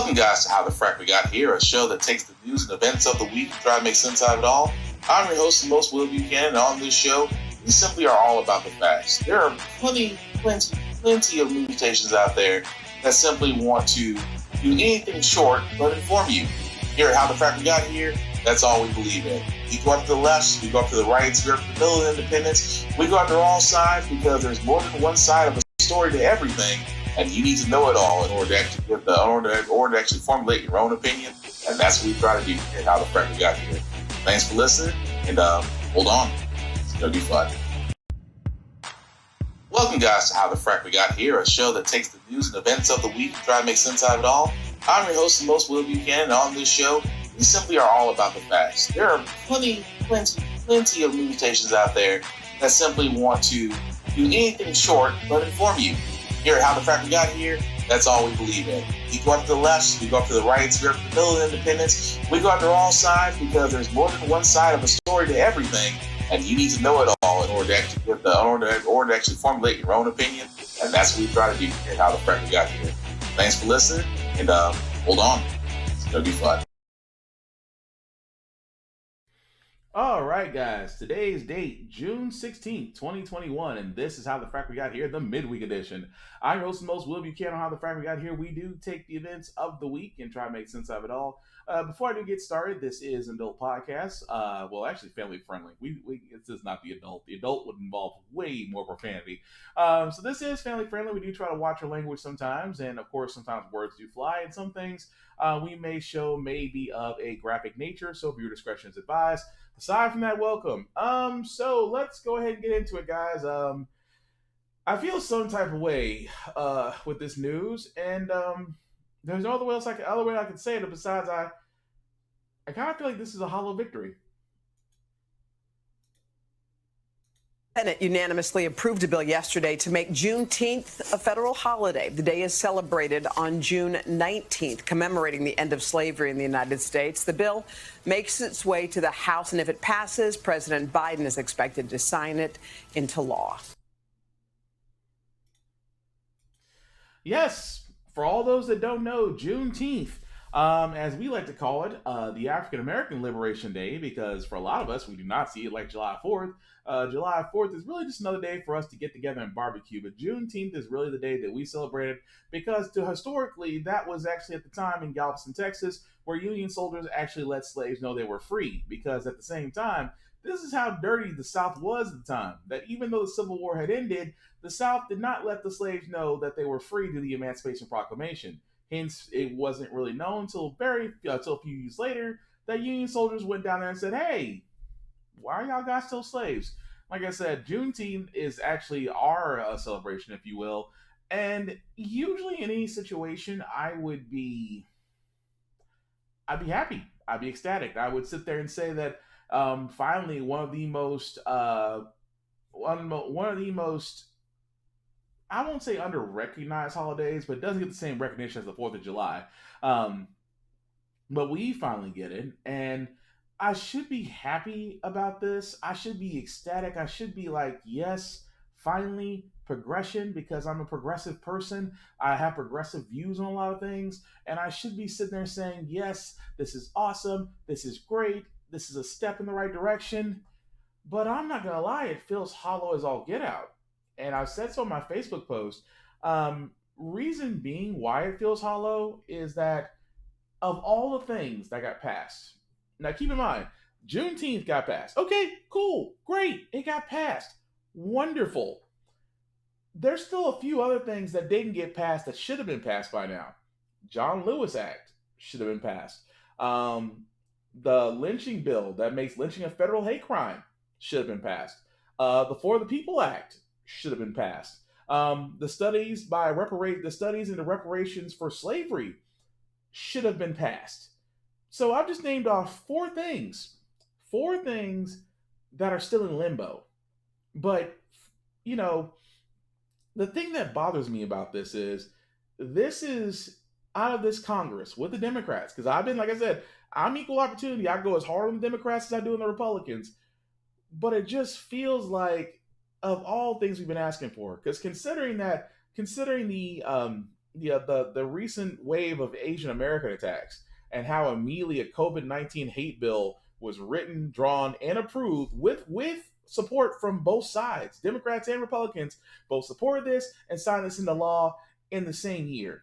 Welcome, guys, to How the Frack We Got Here, a show that takes the news and events of the week and try to make sense out of it all. I'm your host, the most Will Buchanan, and on this show, we simply are all about the facts. There are plenty of news stations out there that simply want to do anything short but inform you. Here at How the Frack We Got Here, that's all we believe in. We go up to the left, we go up to the right, we go up to the middle of independence. We go after all sides because there's more than one side of a story to everything. And you need to know it all in order to actually formulate your own opinion. And that's what we try to do here at How the Frack We Got Here. Thanks for listening, and hold on. It's going to be fun. Welcome, guys, to How the Frack We Got Here, a show that takes the news and events of the week and try to make sense out of it all. I'm your host, the most Will Buchanan, and on this show, we simply are all about the facts. There are plenty of news stations out there that simply want to do anything short but inform you. Here at How the Frack We Got Here, that's all we believe in. We go up to the left, we go up to the right, we go up to the middle of independence. We go after all sides because there's more than one side of a story to everything, and you need to know it all in order to actually formulate your own opinion. And that's what we try to do here at How the Frack We Got Here. Thanks for listening, and hold on. It's going to be fun. All right, guys. Today's date, June 16th, 2021, and this is How the Frack We Got Here, the midweek edition. I'm your host, the most Will Buchanan. On How the Frack We Got Here, we do take the events of the week and try to make sense of it all. Before I do get started, this is an adult podcast. Well, actually, family friendly. This is not the adult. The adult would involve way more profanity. So this is family friendly. We do try to watch our language sometimes, and of course, sometimes words do fly, and some things we may show may be of a graphic nature. So viewer discretion is advised. Aside from that, welcome. So let's go ahead and get into it, guys. I feel some type of way with this news, and there's no other way I can say it besides I kind of feel like this is a hollow victory. Senate unanimously approved a bill yesterday to make Juneteenth a federal holiday. The day is celebrated on June 19th, commemorating the end of slavery in the United States. The bill makes its way to the House, and if it passes, President Biden is expected to sign it into law. Yes, for all those that don't know, Juneteenth, as we like to call it, the African American Liberation Day, because for a lot of us, we do not see it like July 4th. July 4th is really just another day for us to get together and barbecue, but Juneteenth is really the day that we celebrated because historically, that was actually at the time in Galveston, Texas, where Union soldiers actually let slaves know they were free, because at the same time, this is how dirty the South was at the time, that even though the Civil War had ended, the South did not let the slaves know that they were free to the Emancipation Proclamation. Hence, it wasn't really known until a few years later that Union soldiers went down there and said, hey, why are y'all guys still slaves? Like I said, Juneteenth is actually our celebration, if you will. And usually in any situation, I'd be happy. I'd be ecstatic. I would sit there and say that finally one of the most I won't say under-recognized holidays, but it doesn't get the same recognition as the 4th of July. But we finally get it, and I should be happy about this. I should be ecstatic. I should be like, yes, finally, progression, because I'm a progressive person. I have progressive views on a lot of things, and I should be sitting there saying, yes, this is awesome. This is great. This is a step in the right direction. But I'm not going to lie, it feels hollow as all get out. And I've said so in my Facebook post. Reason being why it feels hollow is that of all the things that got passed, now keep in mind, Juneteenth got passed. Okay, cool, great, it got passed. Wonderful. There's still a few other things that didn't get passed that should have been passed by now. John Lewis Act should have been passed. The lynching bill that makes lynching a federal hate crime should have been passed. The For the People Act should have been passed. The studies into reparations for slavery should have been passed. So I've just named off four things that are still in limbo. But, you know, the thing that bothers me about this is out of this Congress with the Democrats, because like I said, I'm equal opportunity. I go as hard on the Democrats as I do on the Republicans. But it just feels like, of all things we've been asking for, because considering the the recent wave of Asian American attacks and how immediately a COVID-19 hate bill was written, drawn, and approved with support from both sides, Democrats and Republicans, both supported this and signed this into law in the same year.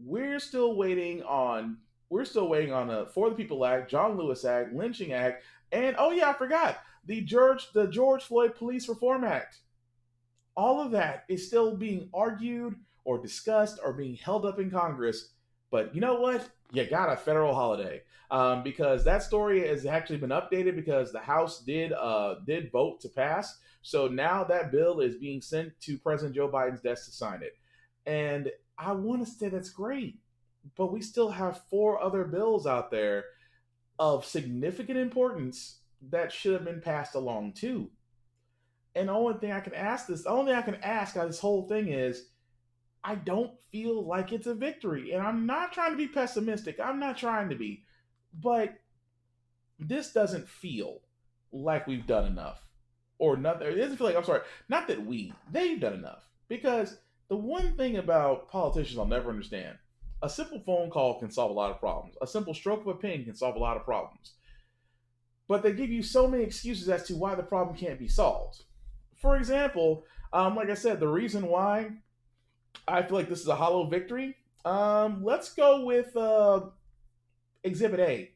We're still waiting on a For the People Act, John Lewis Act, Lynching Act, and oh yeah, I forgot the George Floyd Police Reform Act. All of that is still being argued or discussed or being held up in Congress. But you know what? You got a federal holiday because that story has actually been updated because the House did vote to pass. So now that bill is being sent to President Joe Biden's desk to sign it. And I want to say that's great, but we still have four other bills out there of significant importance that should have been passed along too. And the only thing I can ask out of this whole thing is, I don't feel like it's a victory. And I'm not trying to be pessimistic. I'm not trying to be. But this doesn't feel like we've done enough. Or nothing. It doesn't feel like, I'm sorry, not that they've done enough. Because the one thing about politicians I'll never understand, a simple phone call can solve a lot of problems. A simple stroke of a pen can solve a lot of problems. But they give you so many excuses as to why the problem can't be solved. For example, like I said, the reason why I feel like this is a hollow victory, let's go with Exhibit A.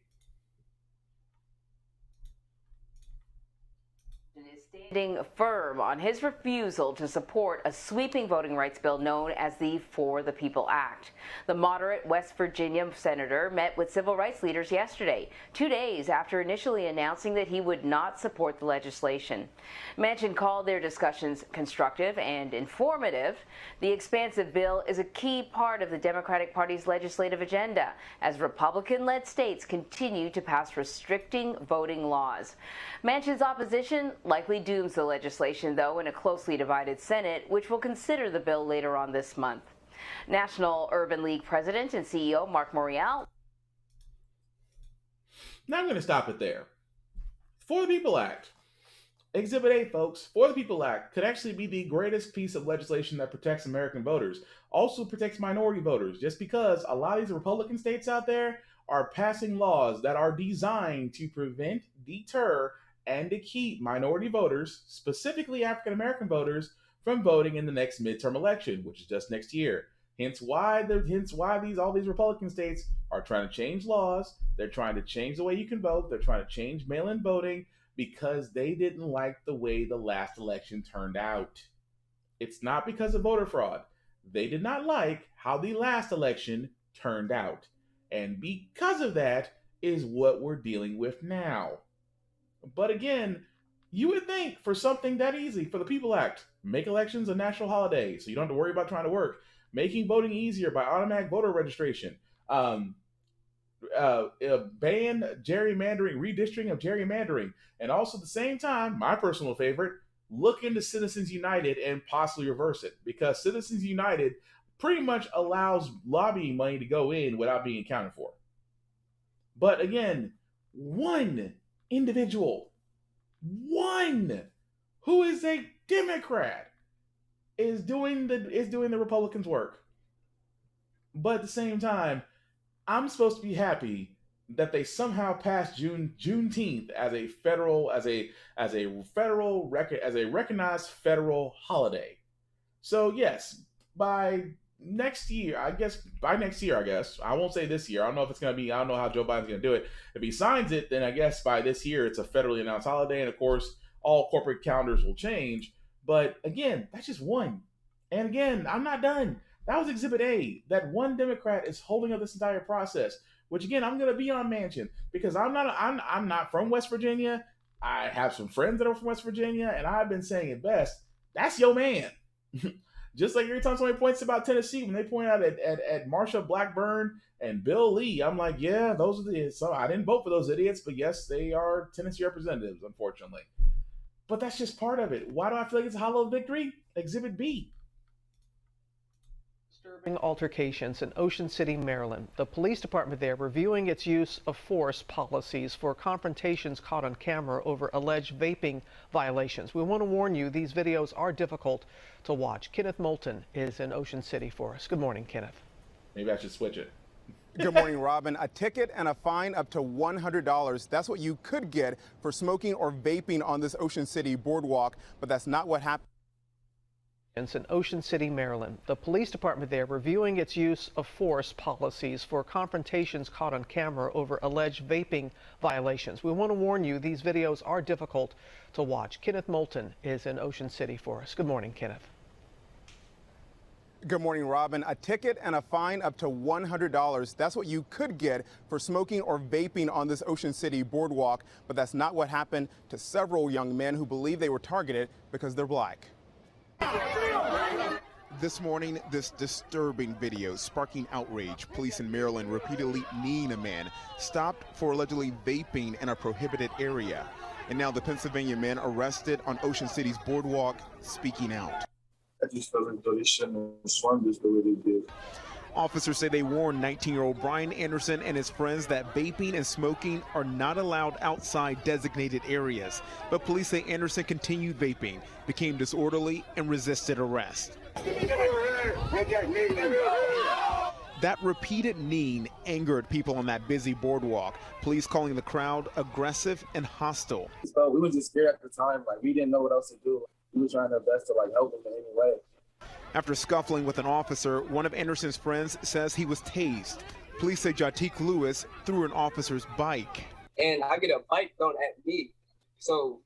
Standing firm on his refusal to support a sweeping voting rights bill known as the For the People Act. The moderate West Virginia senator met with civil rights leaders yesterday, 2 days after initially announcing that he would not support the legislation. Manchin called their discussions constructive and informative. The expansive bill is a key part of the Democratic Party's legislative agenda as Republican-led states continue to pass restricting voting laws. Manchin's opposition likely dooms the legislation, though, in a closely divided Senate, which will consider the bill later on this month. National Urban League President and CEO Mark Morial. Now I'm going to stop it there. For the People Act. Exhibit A, folks, For the People Act could actually be the greatest piece of legislation that protects American voters. Also protects minority voters, just because a lot of these Republican states out there are passing laws that are designed to prevent, deter, and to keep minority voters, specifically African American voters, from voting in the next midterm election, which is just next year. Hence why all these Republican states are trying to change laws. They're trying to change the way you can vote. They're trying to change mail-in voting because they didn't like the way the last election turned out. It's not because of voter fraud. They did not like how the last election turned out. And because of that is what we're dealing with now. But again, you would think for something that easy, for the People Act, make elections a national holiday so you don't have to worry about trying to work, making voting easier by automatic voter registration, ban gerrymandering, redistricting of gerrymandering, and also at the same time, my personal favorite, look into Citizens United and possibly reverse it, because Citizens United pretty much allows lobbying money to go in without being accounted for. But again, one individual, one who is a Democrat, is doing the Republicans' work. But at the same time, I'm supposed to be happy that they somehow passed Juneteenth as a recognized federal holiday. So yes, by next year, I guess. I won't say this year. I don't know if it's going to be, I don't know how Joe Biden's going to do it. If he signs it, then I guess by this year it's a federally announced holiday. And of course, all corporate calendars will change. But again, that's just one. And again, I'm not done. That was Exhibit A. That one Democrat is holding up this entire process. Which again, I'm going to be on Manchin because I'm not from West Virginia. I have some friends that are from West Virginia, and I've been saying it best. That's your man. Just like every time somebody points about Tennessee, when they point out at Marsha Blackburn and Bill Lee, I'm like, yeah, those are the. So I didn't vote for those idiots, but yes, they are Tennessee representatives, unfortunately. But that's just part of it. Why do I feel like it's a hollow victory? Exhibit B. Altercations in Ocean City, Maryland. The police department there reviewing its use of force policies for confrontations caught on camera over alleged vaping violations. We want to warn you, these videos are difficult to watch. Kenneth Moulton is in Ocean City for us. Good morning, Kenneth. Maybe I should switch it. Good morning, Robin. A ticket and a fine up to $100. That's what you could get for smoking or vaping on this Ocean City boardwalk, but that's not what happened. In Ocean City, Maryland. The police department there reviewing its use of force policies for confrontations caught on camera over alleged vaping violations. We want to warn you, these videos are difficult to watch. Kenneth Moulton is in Ocean City for us. Good morning, Kenneth. Good morning, Robin. A ticket and a fine up to $100. That's what you could get for smoking or vaping on this Ocean City boardwalk, but that's not what happened to several young men who believe they were targeted because they're black. This morning, this disturbing video sparking outrage. Police in Maryland repeatedly kneeing a man stopped for allegedly vaping in a prohibited area. And now the Pennsylvania man arrested on Ocean City's boardwalk speaking out. I just felt like they shouldn't have swung this the way they did. Officers say they warned 19-year-old Brian Anderson and his friends that vaping and smoking are not allowed outside designated areas. But police say Anderson continued vaping, became disorderly, and resisted arrest. That repeated kneeing angered people on that busy boardwalk. Police calling the crowd aggressive and hostile. So we were just scared at the time. Like, we didn't know what else to do. We were trying our best to help him in any way. After scuffling with an officer, one of Anderson's friends says he was tased. Police say Jatik Lewis threw an officer's bike. And I get a bike thrown at me. So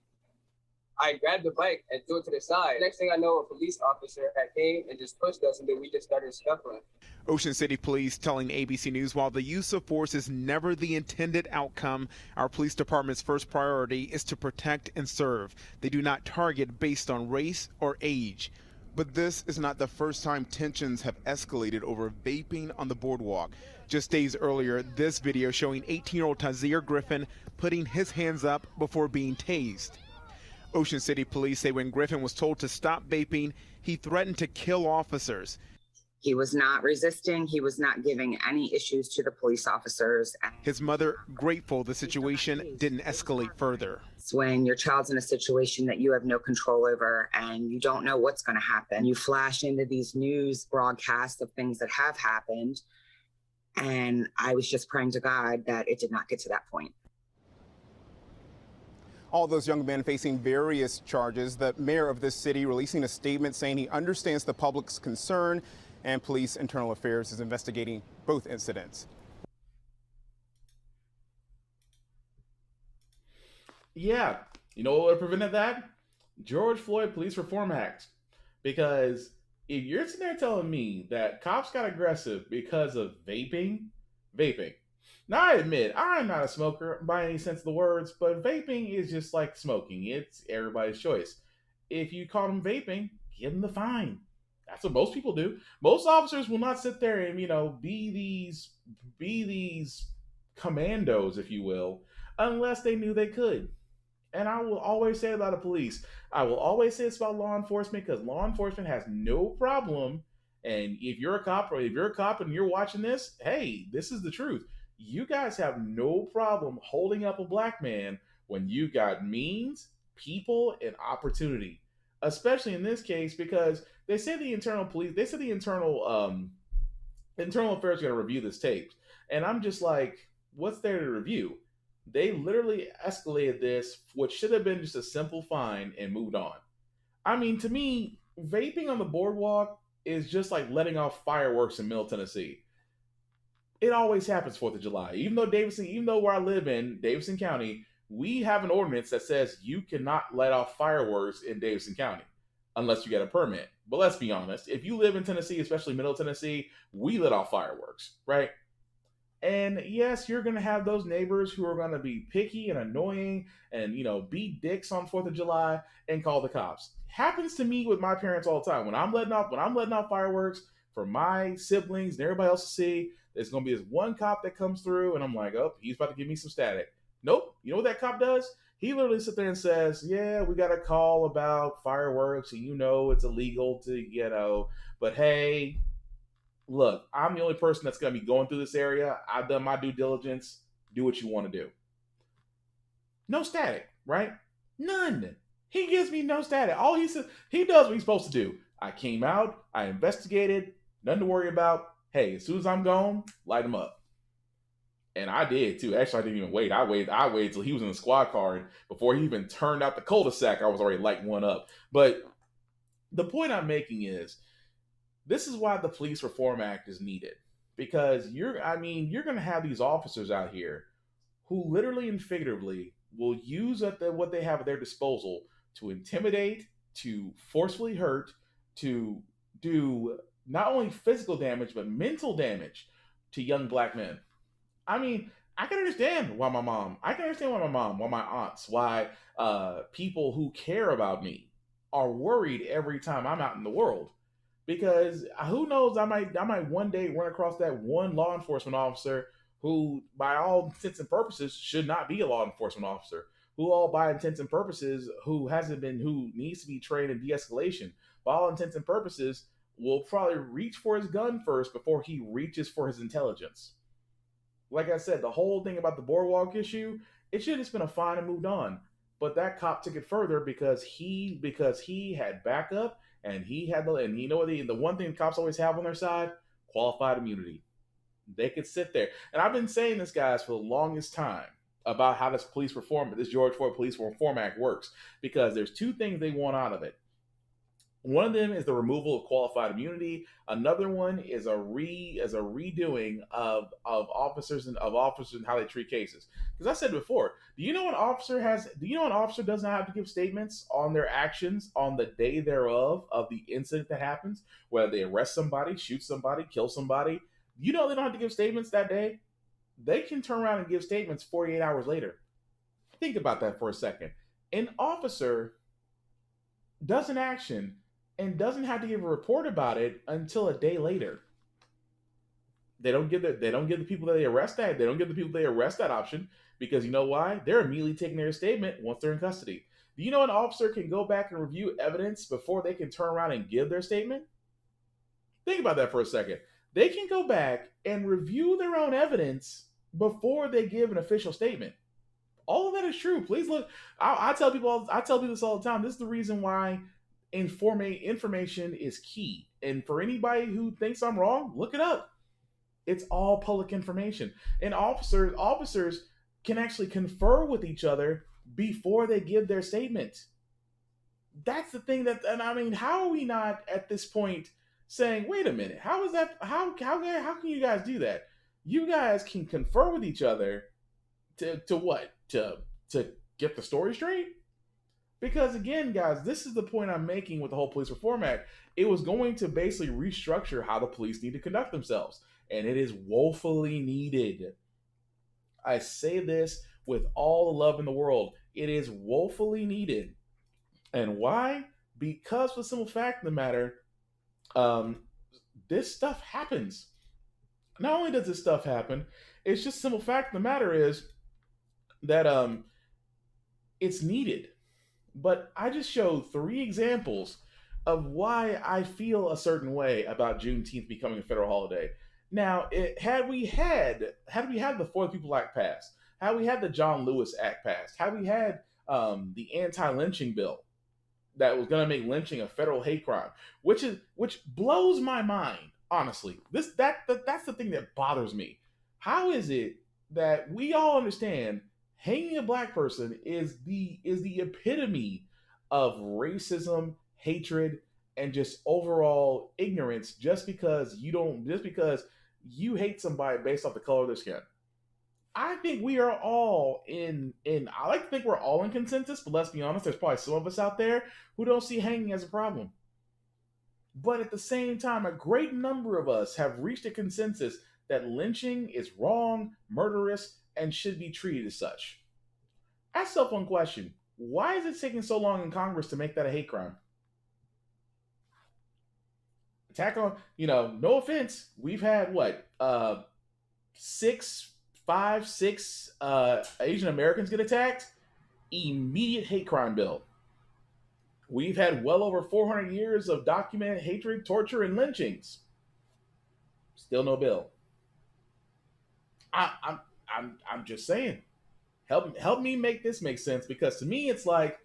I grabbed the bike and threw it to the side. Next thing I know, a police officer had came and just pushed us, and then we just started scuffling. Ocean City Police telling ABC News, while the use of force is never the intended outcome, our police department's first priority is to protect and serve. They do not target based on race or age. But this is not the first time tensions have escalated over vaping on the boardwalk. Just days earlier, this video showing 18-year-old Tazeer Griffin putting his hands up before being tased. Ocean City Police say when Griffin was told to stop vaping, he threatened to kill officers. He was not resisting. He was not giving any issues to the police officers. His mother grateful the situation didn't escalate further. It's when your child's in a situation that you have no control over and you don't know what's going to happen. You flash into these news broadcasts of things that have happened. And I was just praying to God that it did not get to that point. All those young men facing various charges. The mayor of this city releasing a statement saying he understands the public's concern, and Police Internal Affairs is investigating both incidents. Yeah, you know what would have prevented that? George Floyd Police Reform Act. Because if you're sitting there telling me that cops got aggressive because of vaping. Now, I admit, I'm not a smoker by any sense of the words, but vaping is just like smoking. It's everybody's choice. If you caught them vaping, give them the fine. That's what most people do. Most officers will not sit there and, be these commandos, if you will, unless they knew they could. And I will always say about the police, I will always say it's about law enforcement, because law enforcement has no problem. And if you're a cop and you're watching this, hey, this is the truth. You guys have no problem holding up a black man when you got means, people, and opportunity. Especially in this case, because they say the internal affairs are going to review this tape. And I'm just like, what's there to review? They literally escalated this, which should have been just a simple fine, and moved on. I mean, to me, vaping on the boardwalk is just like letting off fireworks in Middle Tennessee. It always happens 4th of July. Even though where I live in Davidson County, we have an ordinance that says you cannot let off fireworks in Davidson County unless you get a permit. But let's be honest, if you live in Tennessee, especially Middle Tennessee, we let off fireworks, right? And yes, you're going to have those neighbors who are going to be picky and annoying and, be dicks on 4th of July and call the cops. Happens to me with my parents all the time. When I'm letting off fireworks for my siblings and everybody else to see, there's going to be this one cop that comes through and I'm like, oh, he's about to give me some static. Nope. You know what that cop does? He literally sits there and says, yeah, we got a call about fireworks and it's illegal to, but hey, look, I'm the only person that's going to be going through this area. I've done my due diligence. Do what you want to do. No static, right? None. He gives me no static. All he says, he does what he's supposed to do. I came out, I investigated, nothing to worry about. Hey, as soon as I'm gone, light him up. And I did too. Actually, I didn't even wait. I waited till he was in the squad car, and before he even turned out the cul-de-sac, I was already lighting one up. But the point I'm making is, this is why the Police Reform Act is needed. Because you're going to have these officers out here who literally and figuratively will use what they have at their disposal to intimidate, to forcefully hurt, to do not only physical damage, but mental damage to young black men. I mean, I can understand why why my aunts, why people who care about me are worried every time I'm out in the world. Because who knows, I might one day run across that one law enforcement officer who, by all intents and purposes, should not be a law enforcement officer. Who, all by intents and purposes, who needs to be trained in de-escalation. By all intents and purposes, will probably reach for his gun first before he reaches for his intelligence. Like I said, the whole thing about the boardwalk issue, it should have just been a fine and moved on. But that cop took it further because he had backup, and he had and you know what, the one thing cops always have on their side? Qualified immunity. They could sit there. And I've been saying this, guys, for the longest time about how this George Floyd Police Reform Act works, because there's two things they want out of it. One of them is the removal of qualified immunity. Another one is a redoing of officers and how they treat cases. Because I said before, do you know an officer does not have to give statements on their actions on the day thereof of the incident that happens, whether they arrest somebody, shoot somebody, kill somebody. You know they don't have to give statements that day. They can turn around and give statements 48 hours later. Think about that for a second. An officer does an action and doesn't have to give a report about it until a day later. They don't give the people that they arrest that option, because you know why? They're immediately taking their statement once they're in custody. Do you know an officer can go back and review evidence before they can turn around and give their statement? Think about that for a second. They can go back and review their own evidence before they give an official statement. All of that is true. Please look. I tell people this all the time. This is the reason why information is key. And for anybody who thinks I'm wrong, look it up. It's all public information. And officers can actually confer with each other before they give their statement. That's the thing and I mean, how are we not at this point saying, wait a minute, how is that? How can you guys do that? You guys can confer with each other to what? To get the story straight? Because again, guys, this is the point I'm making with the whole Police Reform Act. It was going to basically restructure how the police need to conduct themselves. And it is woefully needed. I say this with all the love in the world. It is woefully needed. And why? Because for the simple fact of the matter, this stuff happens. Not only does this stuff happen, it's just simple fact of the matter is that it's needed. But I just showed 3 examples of why I feel a certain way about Juneteenth becoming a federal holiday. Now, had we had the For the People Act passed, had we had the John Lewis Act passed, had we had the anti-lynching bill that was going to make lynching a federal hate crime, which blows my mind, honestly. That's the thing that bothers me. How is it that we all understand hanging a black person is the epitome of racism, hatred, and just overall ignorance just because you hate somebody based off the color of their skin? I think we are all I like to think we're all in consensus, but let's be honest, there's probably some of us out there who don't see hanging as a problem. But at the same time, a great number of us have reached a consensus that lynching is wrong, murderous, and should be treated as such. Ask yourself one question. Why is it taking so long in Congress to make that a hate crime? Attack on, no offense, we've had what, 6 Asian Americans get attacked? Immediate hate crime bill. We've had well over 400 years of documented hatred, torture, and lynchings. Still no bill. I'm just saying. Help me make this make sense, because to me it's like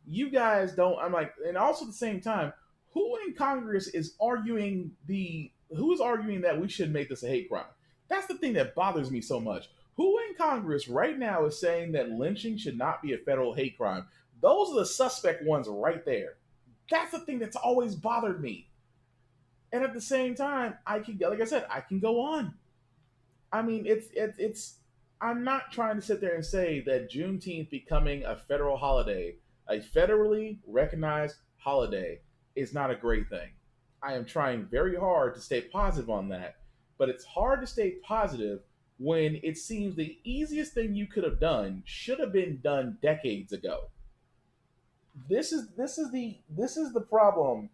you guys don't. I'm like, and also at the same time, who in Congress is arguing that we should make this a hate crime? That's the thing that bothers me so much. Who in Congress right now is saying that lynching should not be a federal hate crime? Those are the suspect ones right there. That's the thing that's always bothered me. And at the same time, I can, like I said, I can go on. I mean, it's. I'm not trying to sit there and say that Juneteenth becoming a federal holiday, a federally recognized holiday, is not a great thing. I am trying very hard to stay positive on that, but it's hard to stay positive when it seems the easiest thing you could have done should have been done decades ago. This is the problem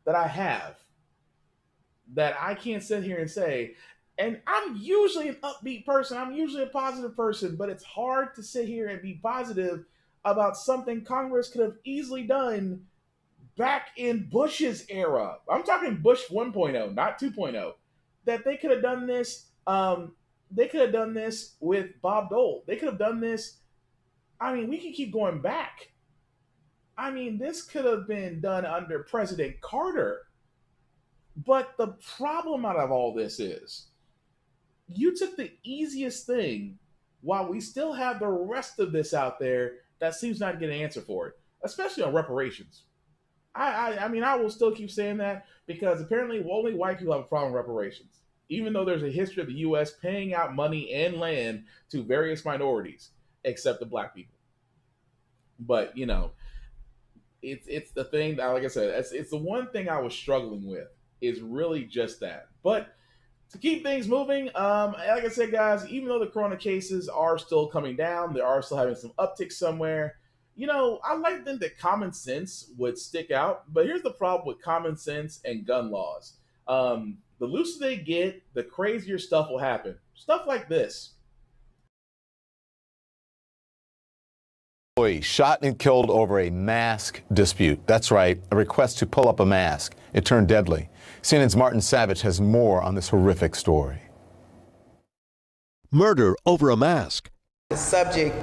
that I have, that I can't sit here and say, and I'm usually an upbeat person, I'm usually a positive person, but it's hard to sit here and be positive about something Congress could have easily done back in Bush's era. I'm talking Bush 1.0, not 2.0. That they could have done this. They could have done this with Bob Dole. They could have done this. I mean, we can keep going back. I mean, this could have been done under President Carter. But the problem out of all this is, you took the easiest thing while we still have the rest of this out there that seems not to get an answer for it, especially on reparations. I mean, I will still keep saying that, because apparently only white people have a problem with reparations, even though there's a history of the U.S. paying out money and land to various minorities, except the black people. But, you know, it's the thing that, like I said, it's the one thing I was struggling with, is really just that. But to keep things moving, like I said, guys, even though the corona cases are still coming down, they are still having some upticks somewhere. You know, I like to think that common sense would stick out, but here's the problem with common sense and gun laws. The looser they get, the crazier stuff will happen. Stuff like this. Shot and killed over a mask dispute. That's right, a request to pull up a mask. It turned deadly. CNN's Martin Savage has more on this horrific story. Murder over a mask. The subject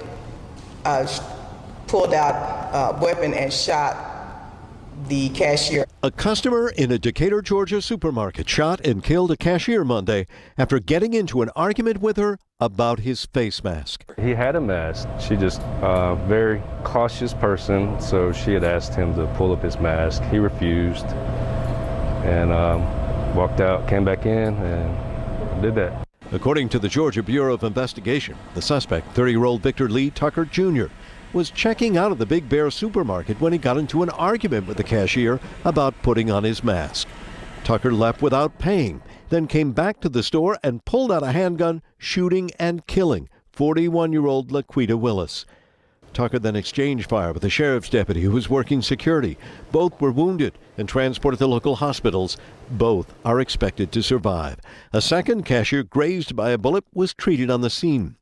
pulled out a weapon and shot the cashier. A customer in a Decatur, Georgia supermarket shot and killed a cashier Monday after getting into an argument with her about his face mask. He had a mask. She just very cautious person, so she had asked him to pull up his mask. He refused and walked out, came back in and did that. According to the Georgia Bureau of Investigation, the suspect, 30-year-old Victor Lee Tucker Jr., was checking out of the Big Bear supermarket when he got into an argument with the cashier about putting on his mask. Tucker left without paying, then came back to the store and pulled out a handgun, shooting and killing 41-year-old Laquita Willis. Tucker then exchanged fire with a sheriff's deputy who was working security. Both were wounded and transported to local hospitals. Both are expected to survive. A second cashier grazed by a bullet was treated on the scene.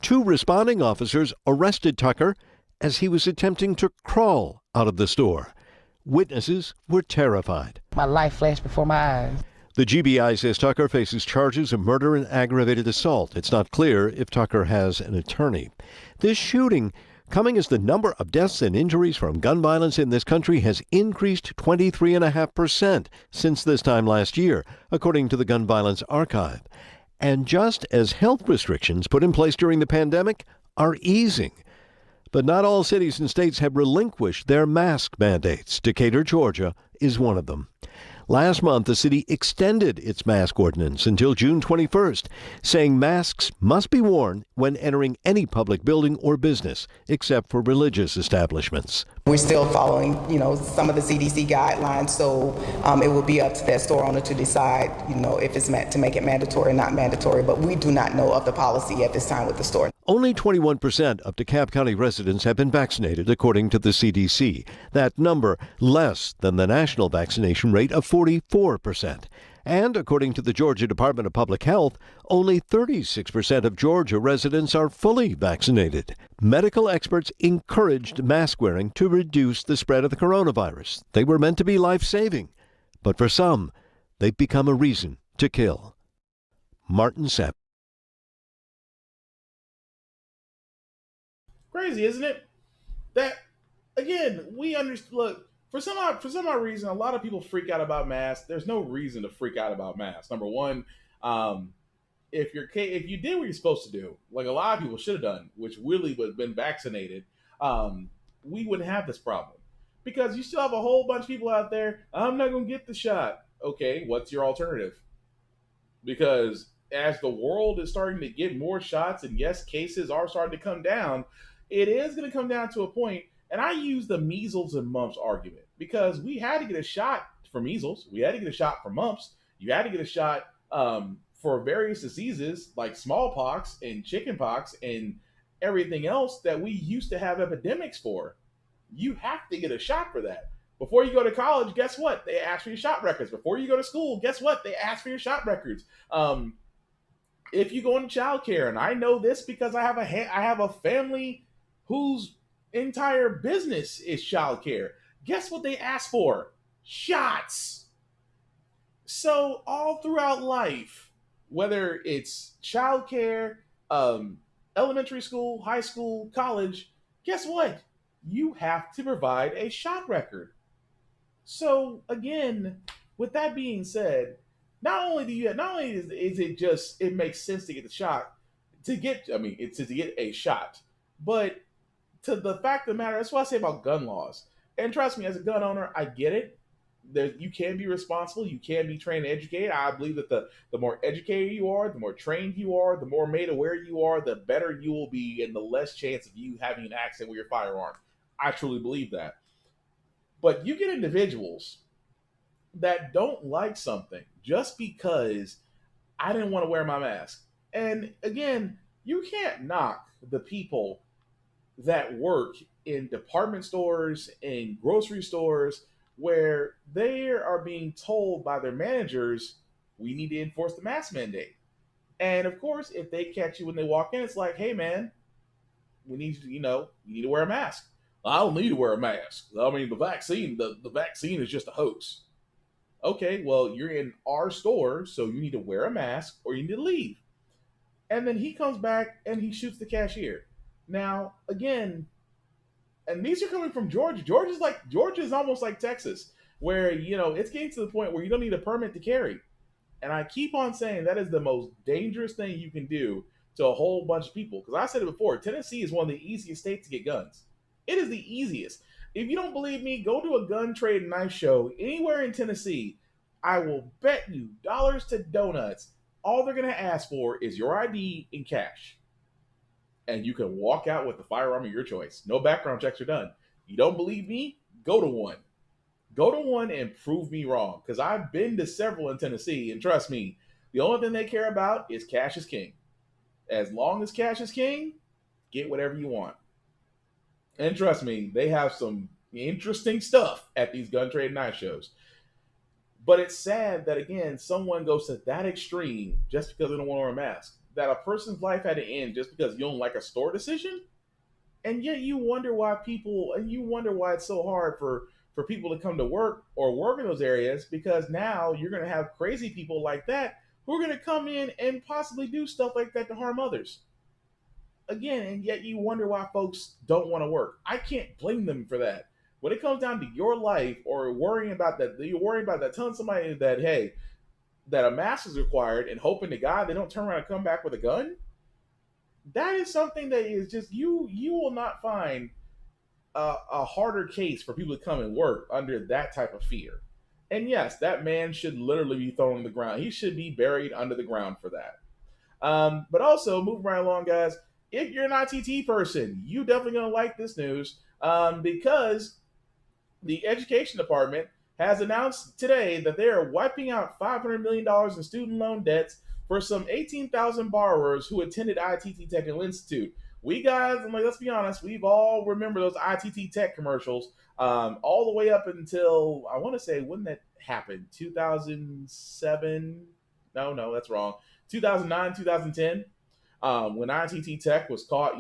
2 responding officers arrested Tucker as he was attempting to crawl out of the store. Witnesses were terrified. My life flashed before my eyes. The GBI says Tucker faces charges of murder and aggravated assault. It's not clear if Tucker has an attorney. This shooting coming as the number of deaths and injuries from gun violence in this country has increased 23.5% since this time last year, according to the Gun Violence Archive. And just as health restrictions put in place during the pandemic are easing. But not all cities and states have relinquished their mask mandates. Decatur, Georgia, is one of them. Last month, the city extended its mask ordinance until June 21st, saying masks must be worn when entering any public building or business, except for religious establishments. We're still following, some of the CDC guidelines, so it will be up to that store owner to decide, if it's meant to make it mandatory or not mandatory. But we do not know of the policy at this time with the store. Only 21% of DeKalb County residents have been vaccinated, according to the CDC. That number less than the national vaccination rate of 44%. And according to the Georgia Department of Public Health, only 36% of Georgia residents are fully vaccinated. Medical experts encouraged mask wearing to reduce the spread of the coronavirus. They were meant to be life-saving, but for some, they've become a reason to kill. Martin Savage. Crazy, isn't it? That again, we understand. Look, for some odd reason, a lot of people freak out about masks. There's no reason to freak out about masks. Number one, if you did what you're supposed to do, like a lot of people should have done, which really would have been vaccinated, we wouldn't have this problem. Because you still have a whole bunch of people out there. I'm not going to get the shot. Okay, what's your alternative? Because as the world is starting to get more shots, and yes, cases are starting to come down, it is going to come down to a point. And I use the measles and mumps argument because we had to get a shot for measles, we had to get a shot for mumps, you had to get a shot for various diseases like smallpox and chickenpox and everything else that we used to have epidemics for. You have to get a shot for that. Before you go to college, guess what? They ask for your shot records. Before you go to school, guess what? They ask for your shot records. If you go into childcare, and I know this because I have a family whose entire business is childcare. Guess what they ask for? Shots. So all throughout life, whether it's childcare, elementary school, high school, college, guess what? You have to provide a shot record. So again, with that being said, not only is it just it makes sense to get the shot it's to get a shot, but to the fact of the matter, that's what I say about gun laws. And trust me, as a gun owner, I get it. You can be responsible, you can be trained and educated. I believe that the more educated you are, the more trained you are, the more made aware you are, the better you will be, and the less chance of you having an accident with your firearm. I truly believe that. But you get individuals that don't like something just because I didn't want to wear my mask. And again, you can't knock the people that work in department stores and grocery stores where they are being told by their managers, we need to enforce the mask mandate. And of course, if they catch you when they walk in, it's like, hey man, we need to, you need to wear a mask. I don't need to wear a mask. I mean, the vaccine is just a hoax. Okay, well, you're in our store, so you need to wear a mask or you need to leave. And then he comes back and he shoots the cashier. Now, again, and these are coming from Georgia. Georgia is almost like Texas, where it's getting to the point where you don't need a permit to carry. And I keep on saying that is the most dangerous thing you can do to a whole bunch of people. Because I said it before, Tennessee is one of the easiest states to get guns. It is the easiest. If you don't believe me, go to a gun trade and knife show anywhere in Tennessee. I will bet you dollars to donuts. All they're going to ask for is your ID and cash. And you can walk out with the firearm of your choice. No background checks are done. You don't believe me? Go to one. Go to one and prove me wrong. Because I've been to several in Tennessee, and trust me, the only thing they care about is cash is king. As long as cash is king, get whatever you want. And trust me, they have some interesting stuff at these gun trade night shows. But it's sad that, again, someone goes to that extreme just because they don't want to wear a mask. That a person's life had to end just because you don't like a store decision? And yet you wonder why it's so hard for people to come to work or work in those areas, because now you're going to have crazy people like that who are going to come in and possibly do stuff like that to harm others. Again, and yet you wonder why folks don't want to work. I can't blame them for that. When it comes down to your life or worrying about that, you're worrying about that, telling somebody that, hey, that a mask is required and hoping to God they don't turn around and come back with a gun, that is something that is just, you will not find a harder case for people to come and work under that type of fear. And yes, that man should literally be thrown on the ground. He should be buried under the ground for that. But also, moving right along, guys, if you're an ITT person, you definitely going to like this news because the education department has announced today that they are wiping out $500 million in student loan debts for some 18,000 borrowers who attended ITT Technical Institute. We guys, let's be honest, we've all remember those ITT Tech commercials all the way up until, I want to say, when that happened, 2007? No, that's wrong. 2009, 2010. When ITT Tech was caught,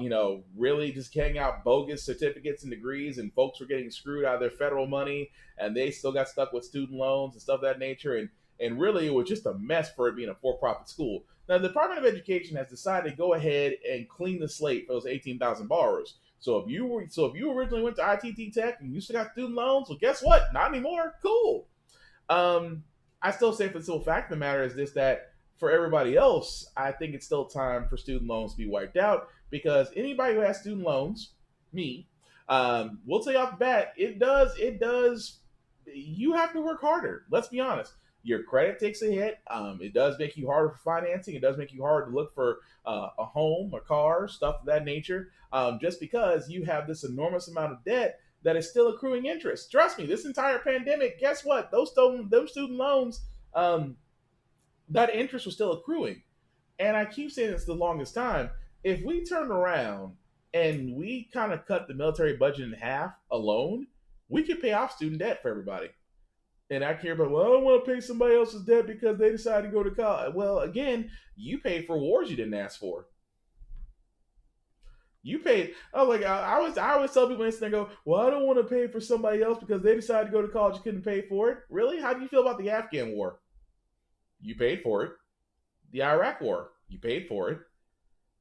really just handing out bogus certificates and degrees, and folks were getting screwed out of their federal money, and they still got stuck with student loans and stuff of that nature. And really, it was just a mess for it being a for-profit school. Now, the Department of Education has decided to go ahead and clean the slate for those 18,000 borrowers. So if you originally went to ITT Tech and you still got student loans, well, guess what? Not anymore. Cool. I still say for the simple fact of the matter is this, that for everybody else, I think it's still time for student loans to be wiped out, because anybody who has student loans, me, we'll tell you off the bat, it does, you have to work harder. Let's be honest. Your credit takes a hit. It does make you harder for financing. It does make you hard to look for a home, a car, stuff of that nature, just because you have this enormous amount of debt that is still accruing interest. Trust me, this entire pandemic, guess what? Those student loans, that interest was still accruing. And I keep saying this the longest time. If we turn around and we kind of cut the military budget in half alone, we could pay off student debt for everybody. And I care about, well, I don't want to pay somebody else's debt because they decided to go to college. Well, again, you paid for wars you didn't ask for. You paid. Oh, like I always tell people this, and they go, well, I don't want to pay for somebody else because they decided to go to college and couldn't pay for it. Really? How do you feel about the Afghan war? You paid for it. The Iraq war, you paid for it.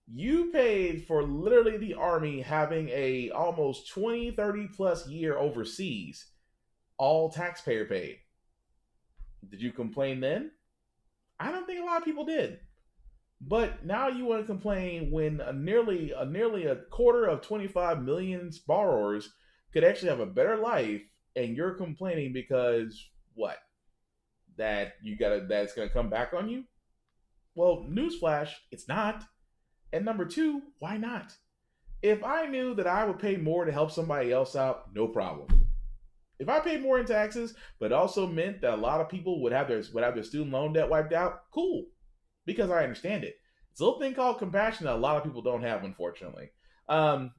You paid for literally the Army having a almost 20, 30 plus year overseas, all taxpayer paid. Did you complain then? I don't think a lot of people did. But now you want to complain when nearly a quarter of 25 million borrowers could actually have a better life, and you're complaining because what? That it's going to come back on you? Well, newsflash, it's not. And number two, why not? If I knew that I would pay more to help somebody else out, no problem. If I paid more in taxes, but also meant that a lot of people would have their student loan debt wiped out, cool. Because I understand it. It's a little thing called compassion that a lot of people don't have, unfortunately. But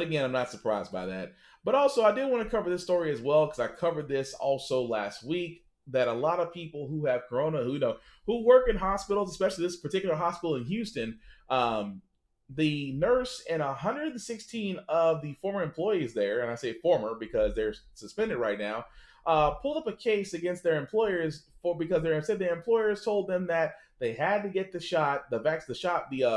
again, I'm not surprised by that. But also, I did want to cover this story as well, because I covered this also last week, that a lot of people who have corona, who work in hospitals, especially this particular hospital in Houston, the nurse and 116 of the former employees there, and I say former because they're suspended right now, pulled up a case against their employers because they said their employers told them that they had to get the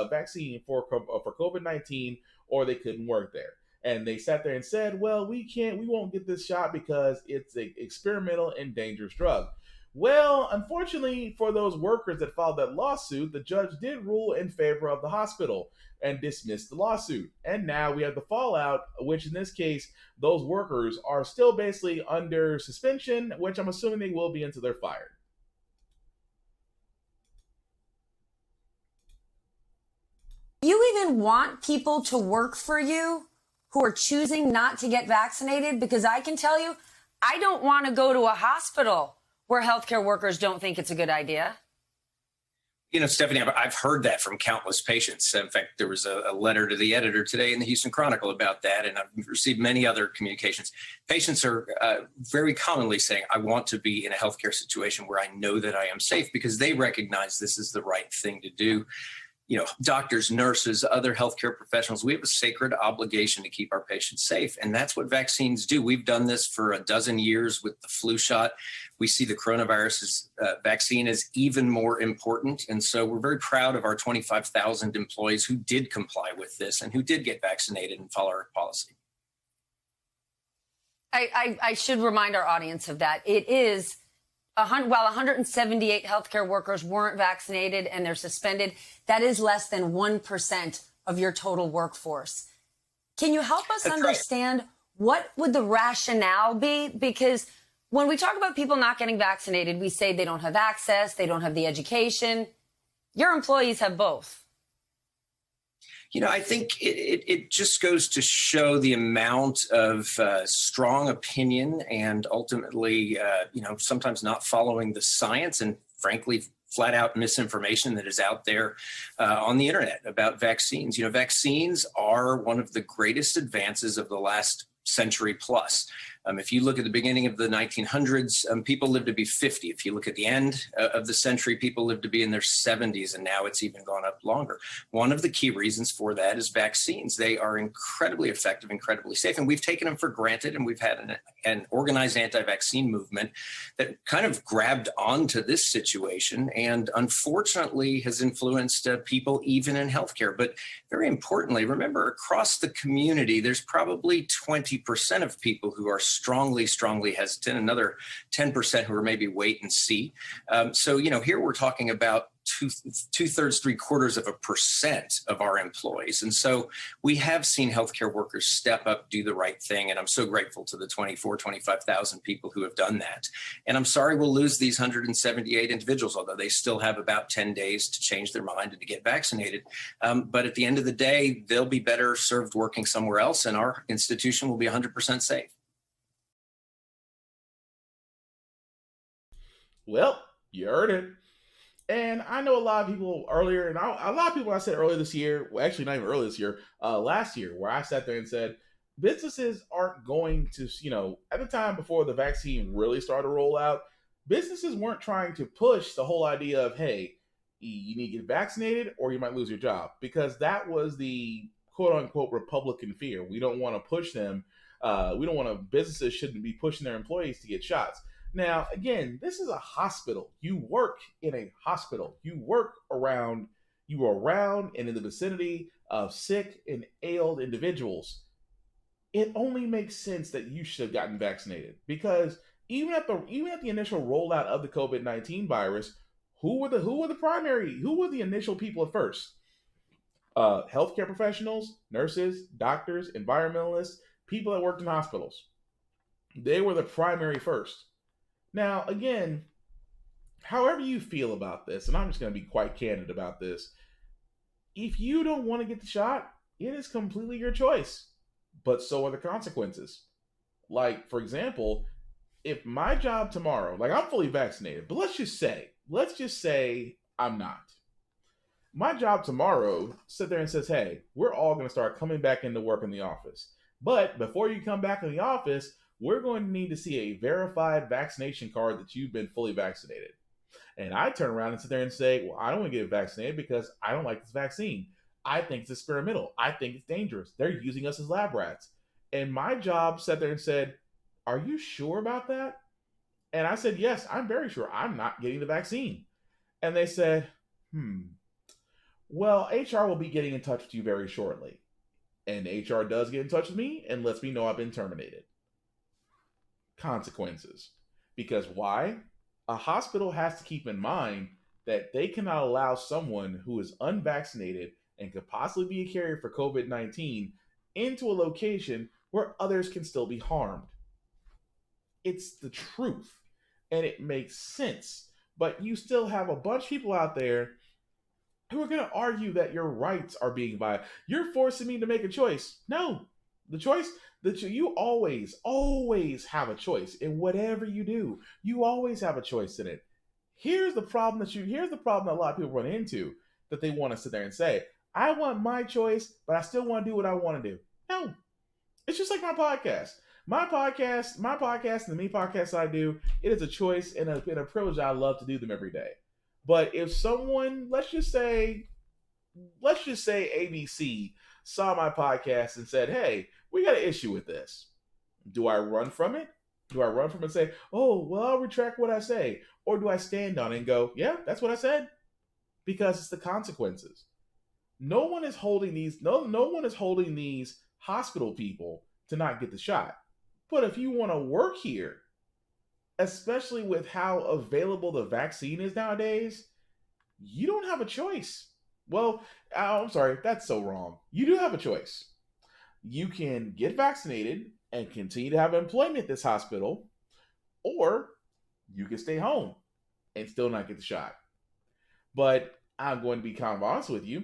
vaccine for COVID-19, or they couldn't work there. And they sat there and said, well, we won't get this shot because it's an experimental and dangerous drug. Well, unfortunately for those workers that filed that lawsuit, the judge did rule in favor of the hospital and dismissed the lawsuit. And now we have the fallout, which in this case, those workers are still basically under suspension, which I'm assuming they will be until they're fired. You even want people to work for you who are choosing not to get vaccinated? Because I can tell you, I don't want to go to a hospital where healthcare workers don't think it's a good idea. You know, Stephanie, I've heard that from countless patients. In fact, there was a letter to the editor today in the Houston Chronicle about that, and I've received many other communications. Patients are very commonly saying, I want to be in a healthcare situation where I know that I am safe, because they recognize this is the right thing to do. You know, doctors, nurses, other healthcare professionals, we have a sacred obligation to keep our patients safe. And that's what vaccines do. We've done this for a dozen years with the flu shot. We see the coronavirus vaccine as even more important. And so we're very proud of our 25,000 employees who did comply with this and who did get vaccinated and follow our policy. I should remind our audience of that. It is, while 178 healthcare workers weren't vaccinated and they're suspended, that is less than 1% of your total workforce. Can you help us understand what would the rationale be? Because when we talk about people not getting vaccinated, we say they don't have access, they don't have the education. Your employees have both. You know, I think it just goes to show the amount of strong opinion and ultimately, sometimes not following the science and frankly, flat out misinformation that is out there on the internet about vaccines. You know, vaccines are one of the greatest advances of the last century plus. If you look at the beginning of the 1900s, people lived to be 50. If you look at the end of the century, people lived to be in their 70s, and now it's even gone up longer. One of the key reasons for that is vaccines. They are incredibly effective, incredibly safe, and we've taken them for granted, and we've had an organized anti-vaccine movement that kind of grabbed onto this situation and unfortunately has influenced people even in healthcare. But very importantly, remember, across the community, there's probably 20% of people who are strongly hesitant, another 10% who are maybe wait and see. So, here we're talking about two-thirds, 3/4% of our employees. And so we have seen healthcare workers step up, do the right thing. And I'm so grateful to the 25,000 people who have done that. And I'm sorry we'll lose these 178 individuals, although they still have about 10 days to change their mind and to get vaccinated. But at the end of the day, they'll be better served working somewhere else, and our institution will be 100% safe. Well, you heard it. And I know a lot of people earlier, and a lot of people I said earlier this year, well, actually not even earlier this year, last year, where I sat there and said, businesses aren't going to, at the time before the vaccine really started to roll out, businesses weren't trying to push the whole idea of, hey, you need to get vaccinated or you might lose your job, because that was the quote unquote Republican fear. We don't want to push them. Businesses shouldn't be pushing their employees to get shots. Now, again, this is a hospital. You work in a hospital. You are around and in the vicinity of sick and ailed individuals. It only makes sense that you should have gotten vaccinated, because even at the initial rollout of the COVID-19 virus, who were the initial people at first? Healthcare professionals, nurses, doctors, environmentalists, people that worked in hospitals. They were the primary first. Now, again, however you feel about this, and I'm just going to be quite candid about this, if you don't want to get the shot, it is completely your choice. But so are the consequences. Like, for example, if my job tomorrow, like I'm fully vaccinated, but let's just say I'm not. My job tomorrow sit there and says, hey, we're all going to start coming back into work in the office. But before you come back in the office, we're going to need to see a verified vaccination card that you've been fully vaccinated. And I turn around and sit there and say, well, I don't want to get vaccinated because I don't like this vaccine. I think it's experimental. I think it's dangerous. They're using us as lab rats. And my job sat there and said, are you sure about that? And I said, yes, I'm very sure. I'm not getting the vaccine. And they said, well, HR will be getting in touch with you very shortly. And HR does get in touch with me and lets me know I've been terminated. Consequences. Because why? A hospital has to keep in mind that they cannot allow someone who is unvaccinated and could possibly be a carrier for COVID-19 into a location where others can still be harmed. It's the truth, and it makes sense. But you still have a bunch of people out there who are going to argue that your rights are being violated. You're forcing me to make a choice. No, the choice that you always have a choice in whatever you do. You always have a choice in it. Here's the problem that a lot of people run into, that they want to sit there and say, I want my choice, but I still want to do what I want to do. No, it's just like my podcast. My podcast and the many podcasts I do, it is a choice and a privilege. I love to do them every day. But if someone, let's just say ABC saw my podcast and said, hey, we got an issue with this. Do I run from it? Do I run from it and say, oh, well, I'll retract what I say? Or do I stand on it and go, yeah, that's what I said? Because it's the consequences. No one is holding these hospital people to not get the shot. But if you want to work here, especially with how available the vaccine is nowadays, you don't have a choice. Well, I'm sorry, that's so wrong. You do have a choice. You can get vaccinated and continue to have employment at this hospital, or you can stay home and still not get the shot. But I'm going to be kind of honest with you.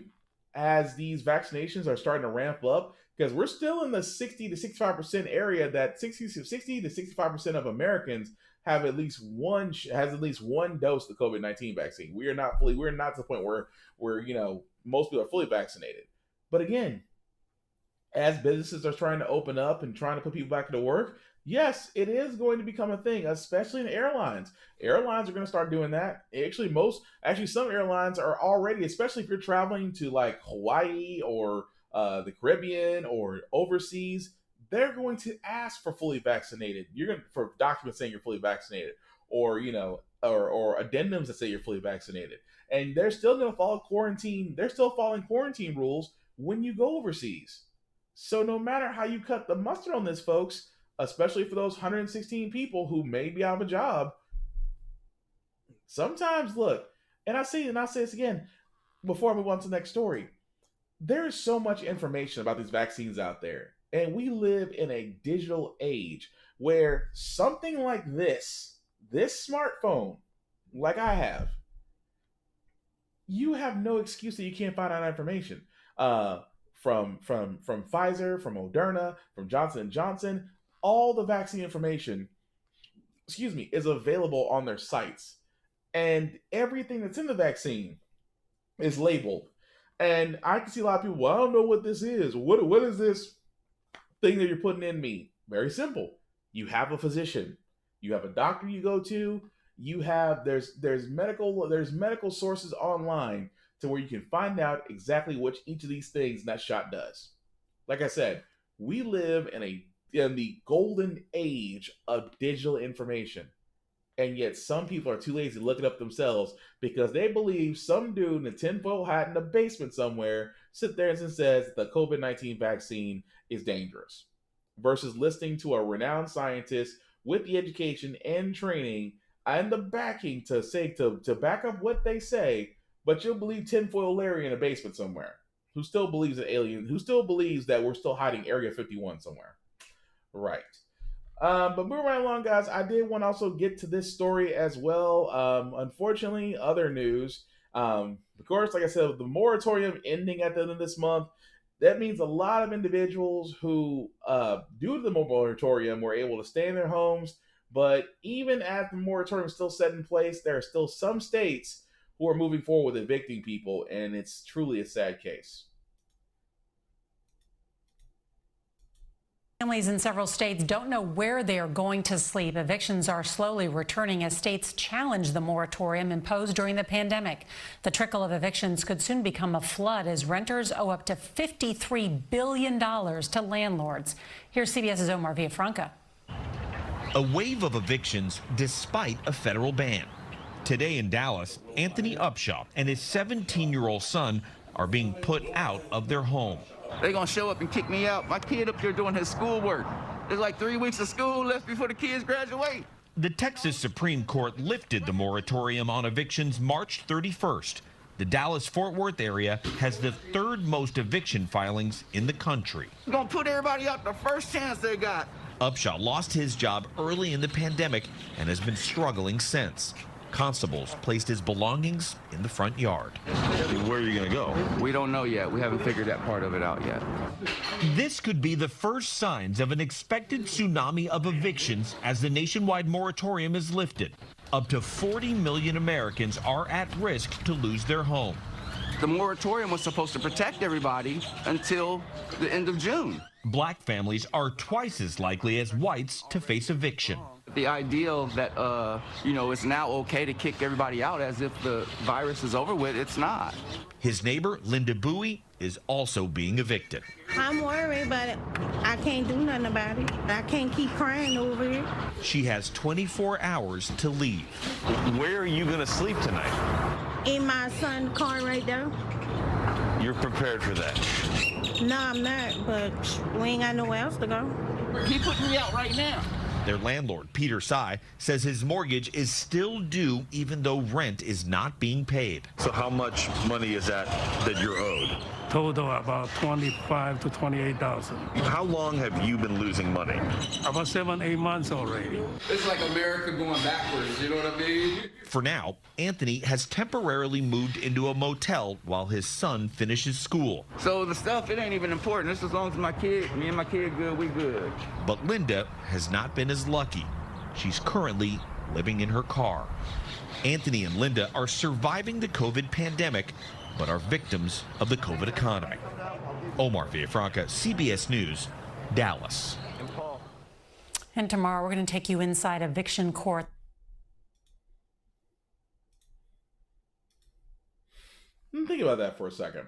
As these vaccinations are starting to ramp up, because we're still in the 60 to 65% area, that 60 to 65% of Americans have at least one dose of the COVID-19 vaccine. We're not to the point where most people are fully vaccinated. But again, as businesses are trying to open up and trying to put people back into work, Yes, it is going to become a thing, especially in airlines. Airlines are going to start doing that. Actually, some airlines are already, especially if you're traveling to like Hawaii or the Caribbean or overseas, they're going to ask for fully vaccinated. You're going for documents saying you're fully vaccinated, or or addendums that say you're fully vaccinated, and they're still going to follow quarantine. They're still following quarantine rules when you go overseas. So no matter how you cut the mustard on this, folks, especially for those 116 people who may be out of a job, sometimes look, and I'll say this again before I move on to the next story. There is so much information about these vaccines out there, and we live in a digital age where something like this smartphone, like I have, you have no excuse that you can't find out information. From Pfizer, from Moderna, from Johnson & Johnson, all the vaccine information, is available on their sites. And everything that's in the vaccine is labeled. And I can see a lot of people, well, I don't know what this is. What is this thing that you're putting in me? Very simple. You have a physician. You have a doctor you go to. You have there's medical sources online to where you can find out exactly which each of these things that shot does. Like I said, we live in the golden age of digital information. And yet some people are too lazy to look it up themselves because they believe some dude in a tinfoil hat in a basement somewhere sit there and says the COVID-19 vaccine is dangerous. Versus listening to a renowned scientist with the education and training and the backing to back up what they say, but you'll believe tinfoil Larry in a basement somewhere who still believes in aliens, who still believes that we're still hiding Area 51 somewhere. Right. But moving right along, guys, I did want to also get to this story as well. Unfortunately, other news. Of course, like I said, the moratorium ending at the end of this month, that means a lot of individuals who, due to the moratorium, were able to stay in their homes. But even as the moratorium is still set in place, there are still some states who are moving forward with evicting people, and it's truly a sad case. Families in several states don't know where they are going to sleep. Evictions are slowly returning as states challenge the moratorium imposed during the pandemic. The trickle of evictions could soon become a flood as renters owe up to $53 billion to landlords. Here's CBS's Omar Villafranca. A wave of evictions despite a federal ban. Today in Dallas, Anthony Upshaw and his 17-year-old son are being put out of their home. They're gonna show up and kick me out. My kid up there doing his schoolwork. There's like 3 weeks of school left before the kids graduate. The Texas Supreme Court lifted the moratorium on evictions March 31st. The Dallas-Fort Worth area has the third most eviction filings in the country. We're gonna put everybody out the first chance they got. Upshaw lost his job early in the pandemic and has been struggling since. Constables placed his belongings in the front yard. Where are you going to go? We don't know yet. We haven't figured that part of it out yet. This could be the first signs of an expected tsunami of evictions as the nationwide moratorium is lifted. Up to 40 million Americans are at risk to lose their home. The moratorium was supposed to protect everybody until the end of June. Black families are twice as likely as whites to face eviction. The ideal that, it's now okay to kick everybody out as if the virus is over with, it's not. His neighbor, Linda Bowie, is also being evicted. I'm worried, but I can't do nothing about it. I can't keep crying over it. She has 24 hours to leave. Where are you going to sleep tonight? In my son's car right there. You're prepared for that? No, I'm not, but we ain't got nowhere else to go. He putting me out right now. Their landlord, Peter Sy, says his mortgage is still due even though rent is not being paid. So how much money is that you're owed? Total about $25,000 to $28,000. How long have you been losing money? About 7-8 months already. It's like America going backwards, you know what I mean? For now, Anthony has temporarily moved into a motel while his son finishes school. So the stuff, it ain't even important. Just as long as me and my kid good, we good. But Linda has not been as lucky. She's currently living in her car. Anthony and Linda are surviving the COVID pandemic, but are victims of the COVID economy. Omar Villafranca, CBS News, Dallas. And tomorrow we're going to take you inside eviction court. Think about that for a second.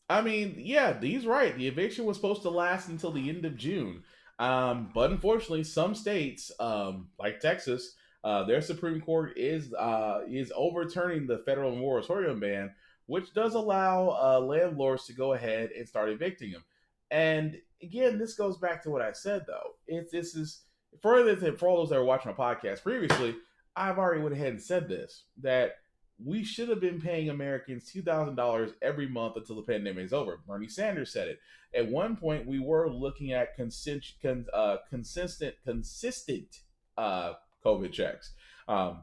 I mean, yeah, he's right. The eviction was supposed to last until the end of June. But unfortunately, some states, like Texas, their Supreme Court is overturning the federal moratorium ban, which does allow landlords to go ahead and start evicting them. And again, this goes back to what I said, though. This is further than for all those that were watching my podcast previously. I've already went ahead and said this, that we should have been paying Americans $2,000 every month until the pandemic is over. Bernie Sanders said it. At one point, we were looking at consistent COVID checks,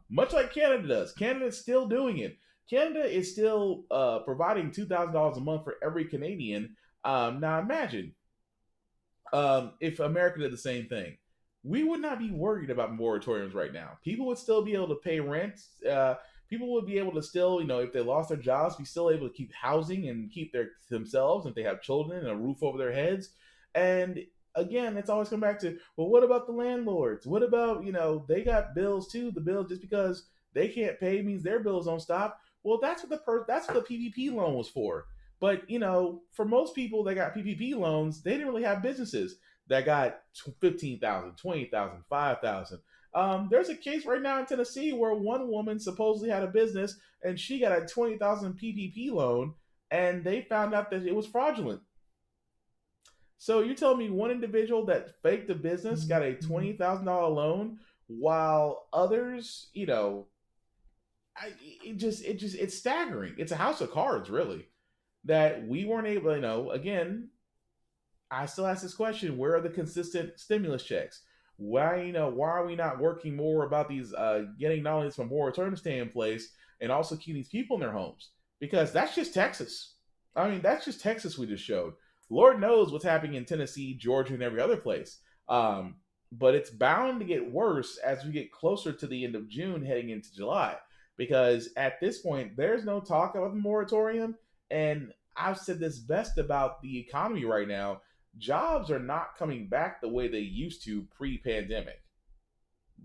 much like Canada does. Canada's still doing it. Canada is still providing $2,000 a month for every Canadian. Now imagine if America did the same thing. We would not be worried about moratoriums right now. People would still be able to pay rent. People would be able to still, if they lost their jobs, be still able to keep housing and keep themselves if they have children and a roof over their heads. And again, it's always come back to, well, what about the landlords? What about, they got bills too. The bills, just because they can't pay means their bills don't stop. Well, that's what the PPP loan was for. But, for most people that got PPP loans, they didn't really have businesses that got 15,000, 20,000, 5,000. There's a case right now in Tennessee where one woman supposedly had a business and she got a 20,000 PPP loan, and they found out that it was fraudulent. So you tell me one individual that faked a business got a $20,000 loan, while others, it's staggering. It's a house of cards, really, that we weren't able. Again, I still ask this question: where are the consistent stimulus checks? Why are we not working more about these, getting not only this moratorium to stay in place and also keeping these people in their homes? Because that's just Texas. I mean, that's just Texas we just showed. Lord knows what's happening in Tennessee, Georgia, and every other place. But it's bound to get worse as we get closer to the end of June heading into July. Because at this point, there's no talk of a moratorium. And I've said this best about the economy right now. Jobs are not coming back the way they used to pre-pandemic.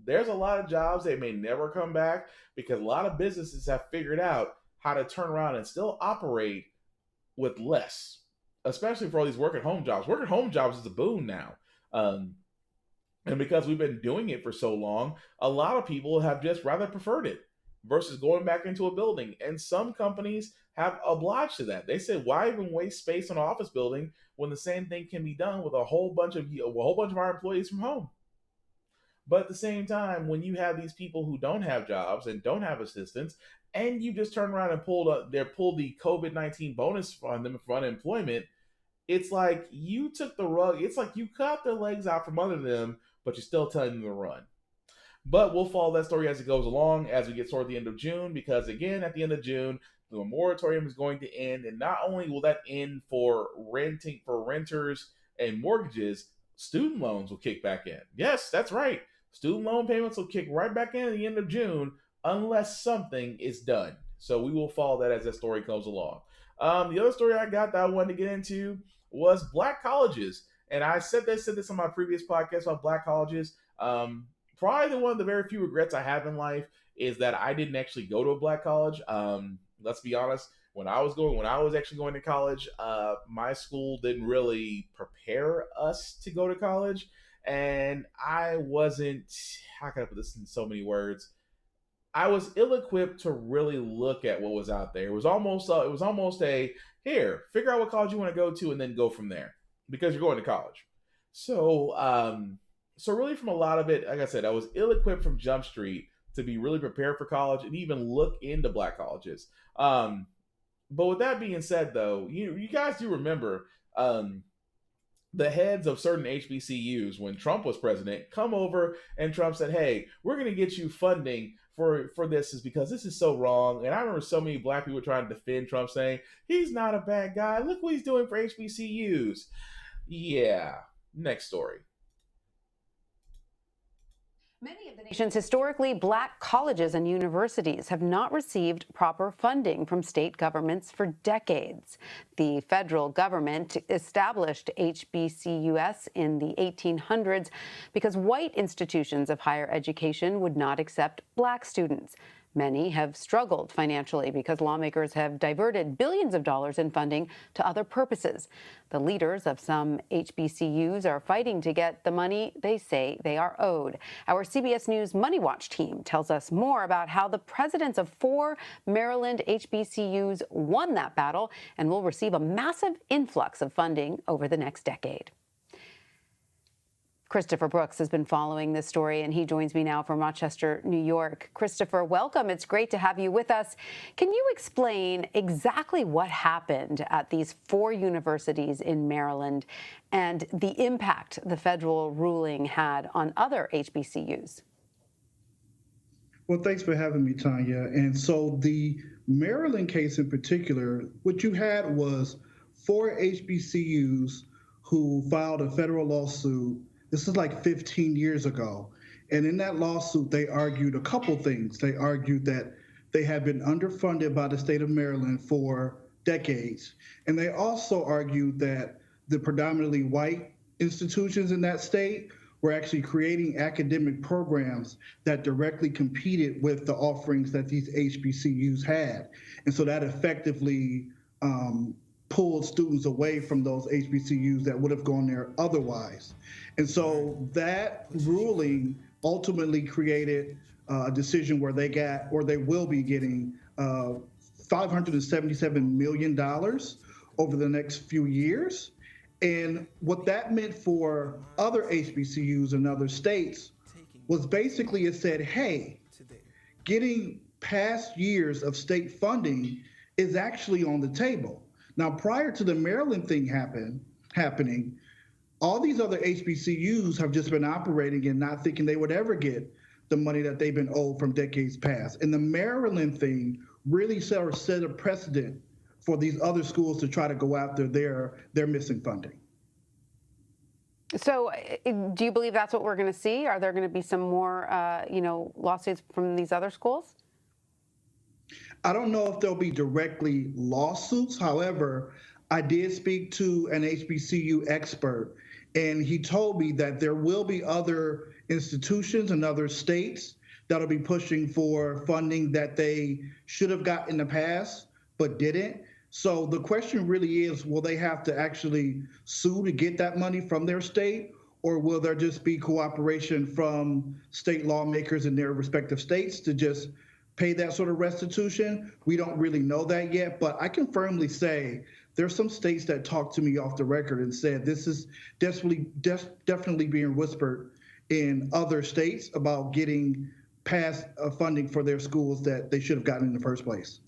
There's a lot of jobs that may never come back because a lot of businesses have figured out how to turn around and still operate with less, especially for all these work-at-home jobs. Work-at-home jobs is a boon now. And because we've been doing it for so long, a lot of people have just rather preferred it versus going back into a building. And some companies have obliged to that. They said, why even waste space on an office building when the same thing can be done with a whole bunch of our employees from home? But at the same time, when you have these people who don't have jobs and don't have assistance, and you just turn around and pull the COVID-19 bonus on them for unemployment, it's like you took the rug. It's like you cut their legs out from under them, but you're still telling them to run. But we'll follow that story as it goes along, as we get toward the end of June, because again, at the end of June, the moratorium is going to end, and not only will that end for renters and mortgages, student loans will kick back in. Yes, that's right. Student loan payments will kick right back in at the end of June unless something is done. So we will follow that as that story comes along. The other story I got that I wanted to get into was black colleges, and I said this on my previous podcast about black colleges. Probably one of the very few regrets I have in life is that I didn't actually go to a black college. Let's be honest. When I was actually going to college, my school didn't really prepare us to go to college, and I wasn't. How can I put this in so many words? I was ill-equipped to really look at what was out there. It was almost a here, figure out what college you want to go to, and then go from there because you're going to college. So, so really, from a lot of it, like I said, I was ill-equipped from Jump Street to be really prepared for college and even look into black colleges. But with that being said, though, you guys do remember the heads of certain HBCUs, when Trump was president, come over and Trump said, hey, we're going to get you funding for this, is because this is so wrong. And I remember so many black people trying to defend Trump, saying, he's not a bad guy. Look what he's doing for HBCUs. Yeah. Next story. Many of the nation's historically black colleges and universities have not received proper funding from state governments for decades. The federal government established HBCUs in the 1800s because white institutions of higher education would not accept black students. Many have struggled financially because lawmakers have diverted billions of dollars in funding to other purposes. The leaders of some HBCUs are fighting to get the money they say they are owed. Our CBS News Money Watch team tells us more about how the presidents of 4 Maryland HBCUs won that battle and will receive a massive influx of funding over the next decade. Christopher Brooks has been following this story, and he joins me now from Rochester, New York. Christopher, welcome. It's great to have you with us. Can you explain exactly what happened at these 4 universities in Maryland and the impact the federal ruling had on other HBCUs? Well, thanks for having me, Tanya. And so the Maryland case in particular, what you had was 4 HBCUs who filed a federal lawsuit. This is like 15 years ago. And in that lawsuit, they argued a couple things. They argued that they had been underfunded by the state of Maryland for decades. And they also argued that the predominantly white institutions in that state were actually creating academic programs that directly competed with the offerings that these HBCUs had. And so that effectively pulled students away from those HBCUs that would have gone there otherwise. And so that ruling ultimately created a decision where they got, or they will be getting, $577 million over the next few years. And what that meant for other HBCUs in other states was basically it said, hey, getting past years of state funding is actually on the table. Now, prior to the Maryland thing happening, all these other HBCUs have just been operating and not thinking they would ever get the money that they've been owed from decades past. And the Maryland thing really set a precedent for these other schools to try to go after their missing funding. So do you believe that's what we're going to see? Are there going to be some more, lawsuits from these other schools? I don't know if there'll be directly lawsuits. However, I did speak to an HBCU expert, and he told me that there will be other institutions and other states that'll be pushing for funding that they should have got in the past but didn't. So the question really is, will they have to actually sue to get that money from their state, or will there just be cooperation from state lawmakers in their respective states to just pay that sort of restitution? We don't really know that yet, but I can firmly say there's some states that talked to me off the record and said this is definitely being whispered in other states about getting past funding for their schools that they should have gotten in the first place.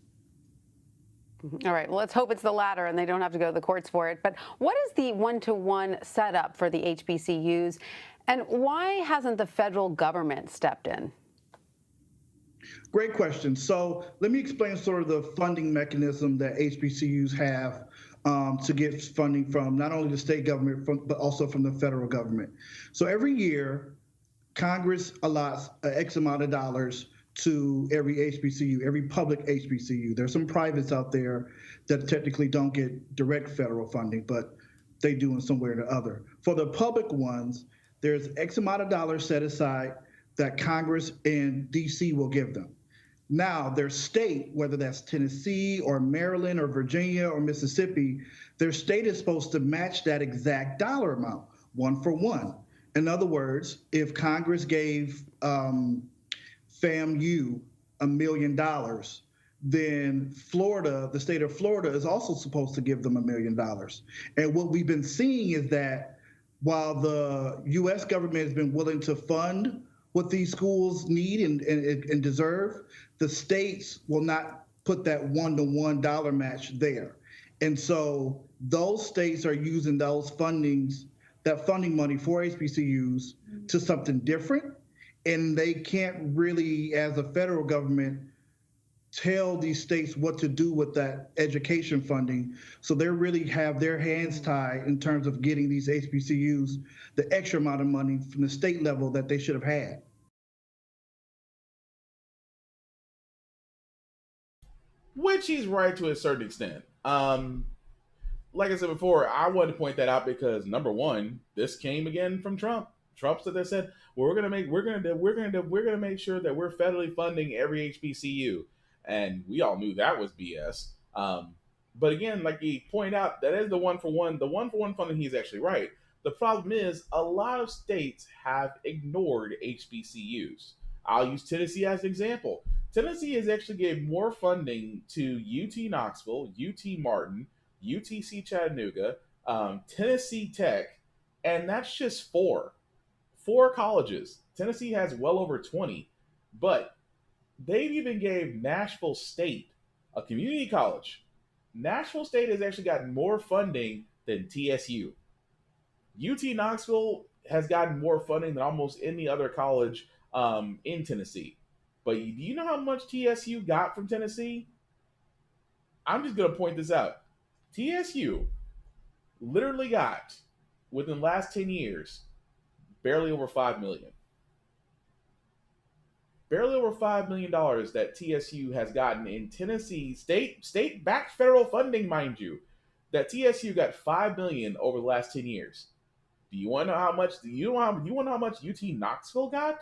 All right, well, let's hope it's the latter and they don't have to go to the courts for it. But what is the one-to-one setup for the HBCUs, and why hasn't the federal government stepped in? Great question. So let me explain sort of the funding mechanism that HBCUs have to get funding from not only the state government, but also from the federal government. So every year, Congress allots X amount of dollars to every HBCU, every public HBCU. There's some privates out there that technically don't get direct federal funding, but they do in some way or the other. For the public ones, there's X amount of dollars set aside that Congress and DC will give them. Now, their state, whether that's Tennessee or Maryland or Virginia or Mississippi, their state is supposed to match that exact dollar amount, 1 for 1. In other words, if Congress gave FAMU $1 million, then Florida, the state of Florida, is also supposed to give them $1 million. And what we've been seeing is that while the U.S. government has been willing to fund what these schools need and deserve, the states will not put that one-to-one dollar match there. And so those states are using those that funding money for HBCUs to something different. And they can't really, as a federal government, tell these states what to do with that education funding. So they really have their hands tied in terms of getting these HBCUs the extra amount of money from the state level that they should have had. which he's right to a certain extent. Like I said before, I wanted to point that out because number one, this came again from Trump. Trump said, well, we're gonna make sure that we're federally funding every HBCU, and we all knew that was BS. But again, like he pointed out, that is the one for one funding. He's actually right. The problem is a lot of states have ignored HBCUs. I'll use Tennessee as an example. Tennessee has actually gave more funding to UT Knoxville, UT Martin, UTC Chattanooga, Tennessee Tech, and that's just four colleges. Tennessee has well over 20, but they even gave Nashville State, a community college. Nashville State has actually gotten more funding than TSU. UT Knoxville has gotten more funding than almost any other college in Tennessee. But do you know how much TSU got from Tennessee? I'm just going to point this out. TSU literally got, within the last 10 years, barely over $5 million. Barely over $5 million that TSU has gotten in Tennessee, state-backed federal funding, mind you, that TSU got $5 million over the last 10 years. Do you want to know how much? You want to know how much UT Knoxville got?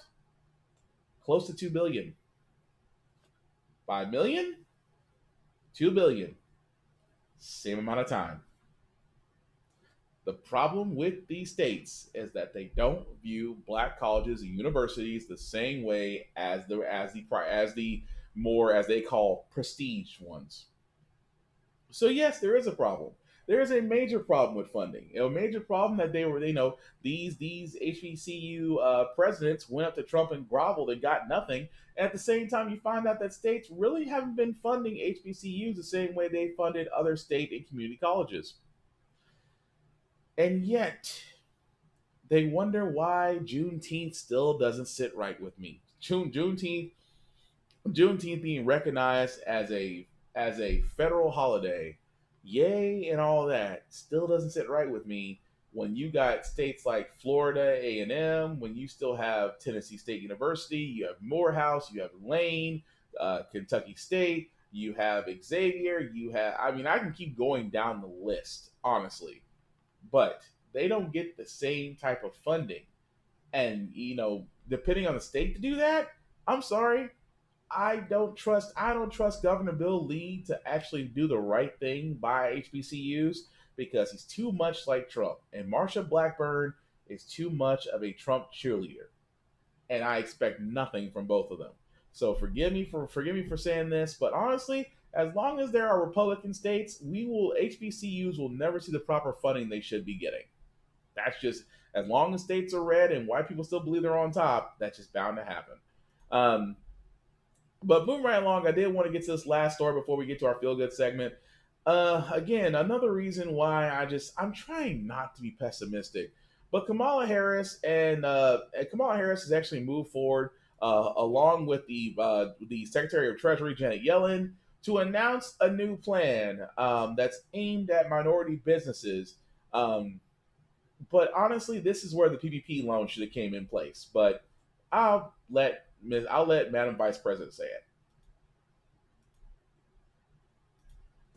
Close to $2 billion. $5 million, $2 billion. Same amount of time. The problem with these states is that they don't view black colleges and universities the same way as the more, as they call, prestige ones. So yes, there is a problem. There is a major problem with funding. A major problem that these HBCU presidents went up to Trump and groveled and got nothing. And at the same time, you find out that states really haven't been funding HBCUs the same way they funded other state and community colleges. And yet, they wonder why Juneteenth still doesn't sit right with me. Juneteenth being recognized as a federal holiday, yay and all that, still doesn't sit right with me when you got states like Florida A&M, when you still have Tennessee State University, you have Morehouse, you have Lane, Kentucky State, you have Xavier, I can keep going down the list, honestly. But they don't get the same type of funding. And, depending on the state to do that, I'm sorry, I don't trust Governor Bill Lee to actually do the right thing by HBCUs because he's too much like Trump. And Marsha Blackburn is too much of a Trump cheerleader. And I expect nothing from both of them. So forgive me for saying this, but honestly, as long as there are Republican states, HBCUs will never see the proper funding they should be getting. That's just, as long as states are red and white people still believe they're on top, that's just bound to happen. But moving right along, I did want to get to this last story before we get to our feel-good segment. Again, another reason why I'm trying not to be pessimistic, but Kamala Harris has actually moved forward along with the Secretary of Treasury, Janet Yellen, to announce a new plan that's aimed at minority businesses. But honestly, this is where the PPP loan should have came in place. But I'll let Madam Vice President say it.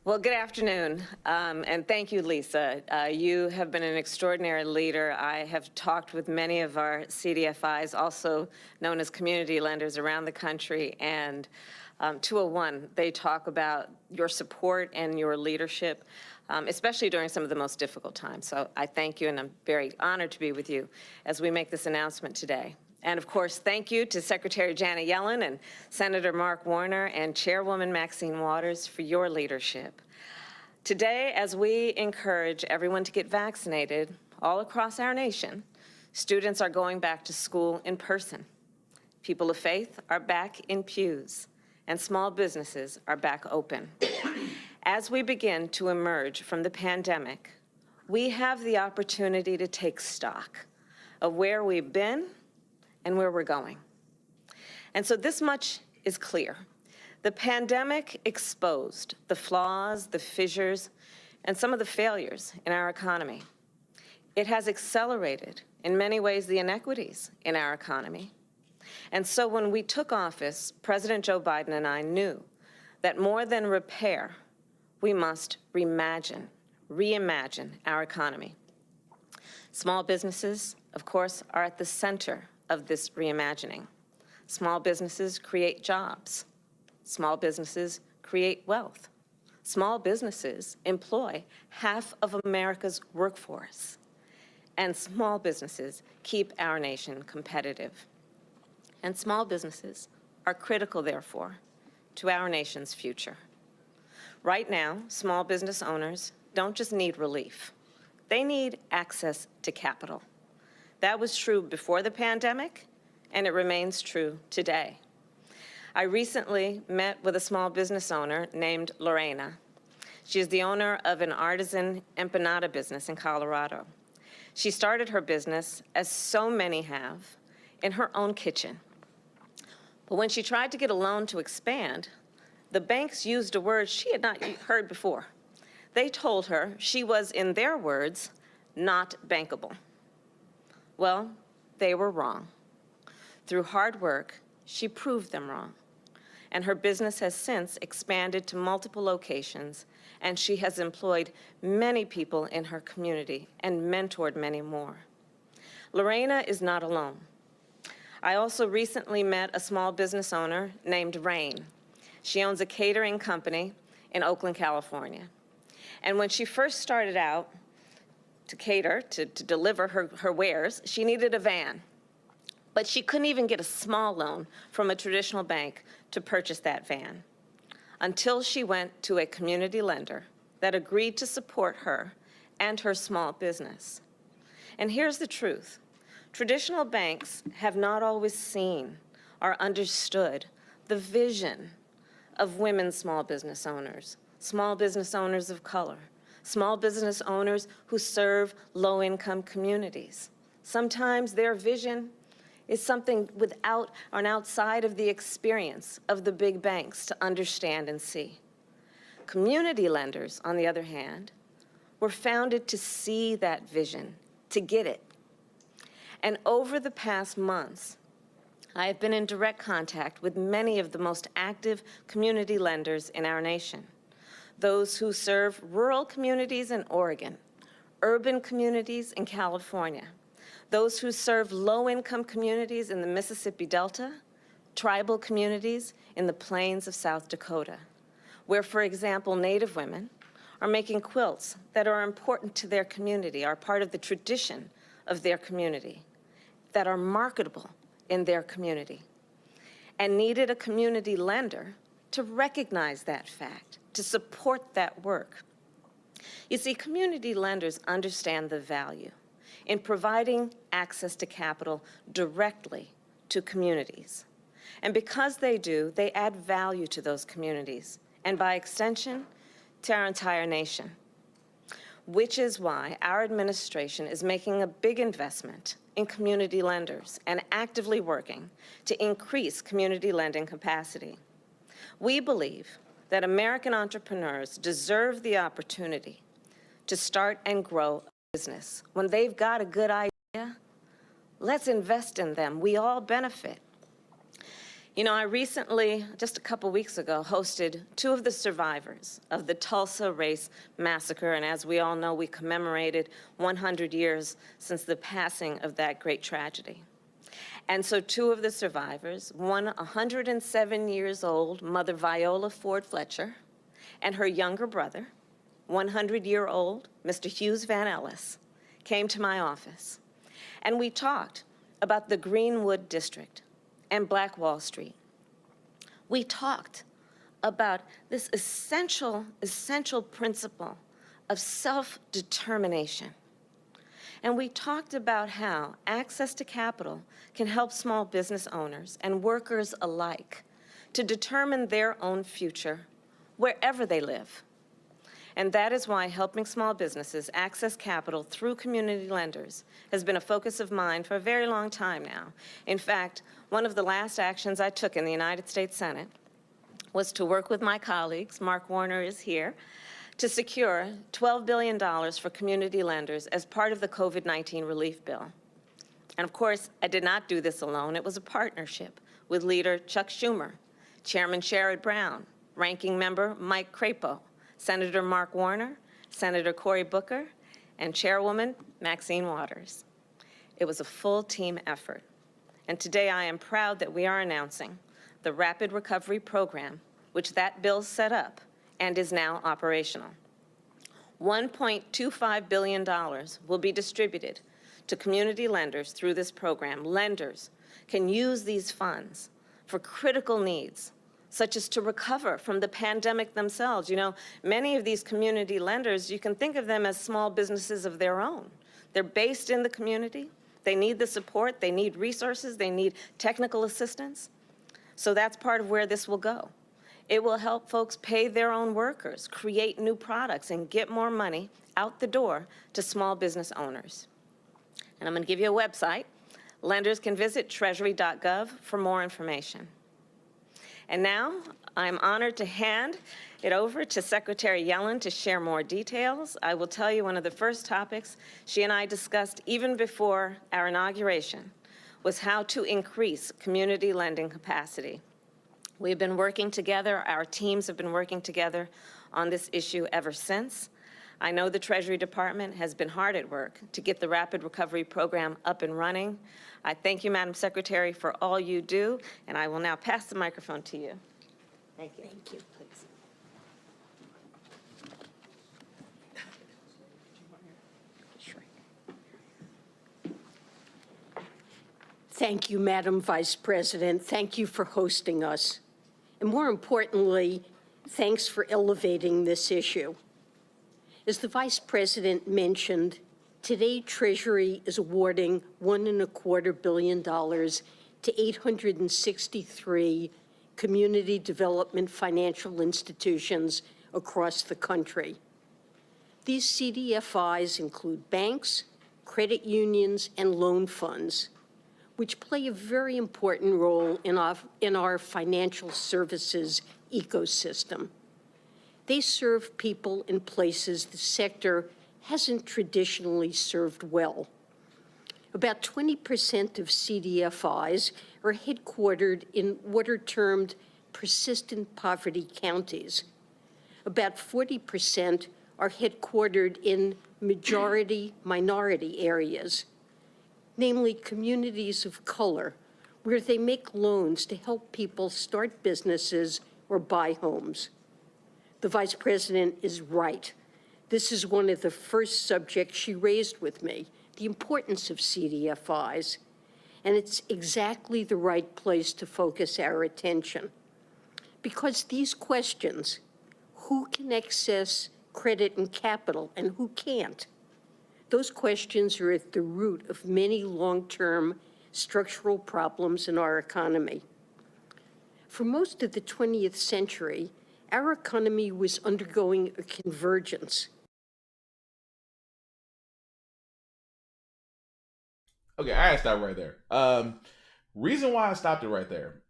Well, good afternoon, and thank you, Lisa. You have been an extraordinary leader. I have talked with many of our CDFIs, also known as community lenders around the country, and 201, they talk about your support and your leadership, especially during some of the most difficult times. So I thank you, and I'm very honored to be with you as we make this announcement today. And of course, thank you to Secretary Janet Yellen and Senator Mark Warner and Chairwoman Maxine Waters for your leadership. Today, as we encourage everyone to get vaccinated all across our nation, students are going back to school in person. People of faith are back in pews, and small businesses are back open. As we begin to emerge from the pandemic, we have the opportunity to take stock of where we've been and where we're going. And so this much is clear. The pandemic exposed the flaws, the fissures, and some of the failures in our economy. It has accelerated, in many ways, the inequities in our economy. And so when we took office, President Joe Biden and I knew that more than repair, we must reimagine our economy. Small businesses, of course, are at the center of this reimagining. Small businesses create jobs. Small businesses create wealth. Small businesses employ half of America's workforce. And small businesses keep our nation competitive. And small businesses are critical, therefore, to our nation's future. Right now, small business owners don't just need relief. They need access to capital. That was true before the pandemic, and it remains true today. I recently met with a small business owner named Lorena. She is the owner of an artisan empanada business in Colorado. She started her business, as so many have, in her own kitchen. But when she tried to get a loan to expand, the banks used a word she had not heard before. They told her she was, in their words, not bankable. Well, they were wrong. Through hard work, she proved them wrong. And her business has since expanded to multiple locations, and she has employed many people in her community and mentored many more. Lorena is not alone. I also recently met a small business owner named Rain. She owns a catering company in Oakland, California. And when she first started out to cater, to deliver her wares, she needed a van. But she couldn't even get a small loan from a traditional bank to purchase that van until she went to a community lender that agreed to support her and her small business. And here's the truth. Traditional banks have not always seen or understood the vision of women small business owners of color, small business owners who serve low-income communities. Sometimes their vision is something without or outside of the experience of the big banks to understand and see. Community lenders, on the other hand, were founded to see that vision, to get it. And over the past months, I have been in direct contact with many of the most active community lenders in our nation. Those who serve rural communities in Oregon, urban communities in California, those who serve low-income communities in the Mississippi Delta, tribal communities in the plains of South Dakota, where, for example, Native women are making quilts that are important to their community, are part of the tradition of their community, that are marketable in their community, and needed a community lender to recognize that fact, to support that work. You see, community lenders understand the value in providing access to capital directly to communities. And because they do, they add value to those communities, and by extension, to our entire nation. Which is why our administration is making a big investment in community lenders and actively working to increase community lending capacity. We believe that American entrepreneurs deserve the opportunity to start and grow a business. When they've got a good idea, let's invest in them. We all benefit. You know, I recently, just a couple weeks ago, hosted two of the survivors of the Tulsa Race Massacre, and as we all know, we commemorated 100 years since the passing of that great tragedy. And so two of the survivors, one 107 years old, Mother Viola Ford Fletcher, and her younger brother, 100-year-old Mr. Hughes Van Ellis, came to my office. And we talked about the Greenwood District and Black Wall Street. We talked about this essential principle of self-determination. And we talked about how access to capital can help small business owners and workers alike to determine their own future wherever they live. And that is why helping small businesses access capital through community lenders has been a focus of mine for a very long time now. In fact, one of the last actions I took in the United States Senate was to work with my colleagues, Mark Warner is here, to secure $12 billion for community lenders as part of the COVID-19 relief bill. And of course, I did not do this alone. It was a partnership with Leader Chuck Schumer, Chairman Sherrod Brown, Ranking Member Mike Crapo, Senator Mark Warner, Senator Cory Booker, and Chairwoman Maxine Waters. It was a full team effort. And today I am proud that we are announcing the Rapid Recovery Program, which that bill set up and is now operational. $1.25 billion will be distributed to community lenders through this program. Lenders can use these funds for critical needs, such as to recover from the pandemic themselves. You know, many of these community lenders, you can think of them as small businesses of their own. They're based in the community. They need the support. They need resources. They need technical assistance. So that's part of where this will go. It will help folks pay their own workers, create new products, and get more money out the door to small business owners. And I'm going to give you a website. Lenders can visit treasury.gov for more information. And now I'm honored to hand it over to Secretary Yellen to share more details. I will tell you one of the first topics she and I discussed even before our inauguration was how to increase community lending capacity. We've been working together, our teams have been working together on this issue ever since. I know the Treasury Department has been hard at work to get the Rapid Recovery Program up and running. I thank you, Madam Secretary, for all you do, and I will now pass the microphone to you. Thank you. Thank you, please. Thank you, Madam Vice President. Thank you for hosting us. And more importantly, thanks for elevating this issue. As the Vice President mentioned, today Treasury is awarding $1.25 billion to 863 community development financial institutions across the country. These CDFIs include banks, credit unions, and loan funds, which play a very important role in our financial services ecosystem. They serve people in places the sector hasn't traditionally served well. About 20% of CDFIs are headquartered in what are termed persistent poverty counties. About 40% are headquartered in majority-minority areas, namely communities of color, where they make loans to help people start businesses or buy homes. The Vice President is right. This is one of the first subjects she raised with me, the importance of CDFIs, and it's exactly the right place to focus our attention. Because these questions, who can access credit and capital and who can't, those questions are at the root of many long-term structural problems in our economy. For most of the 20th century, our economy was undergoing a convergence. Okay, I gotta stop right there. Reason why I stopped it right there,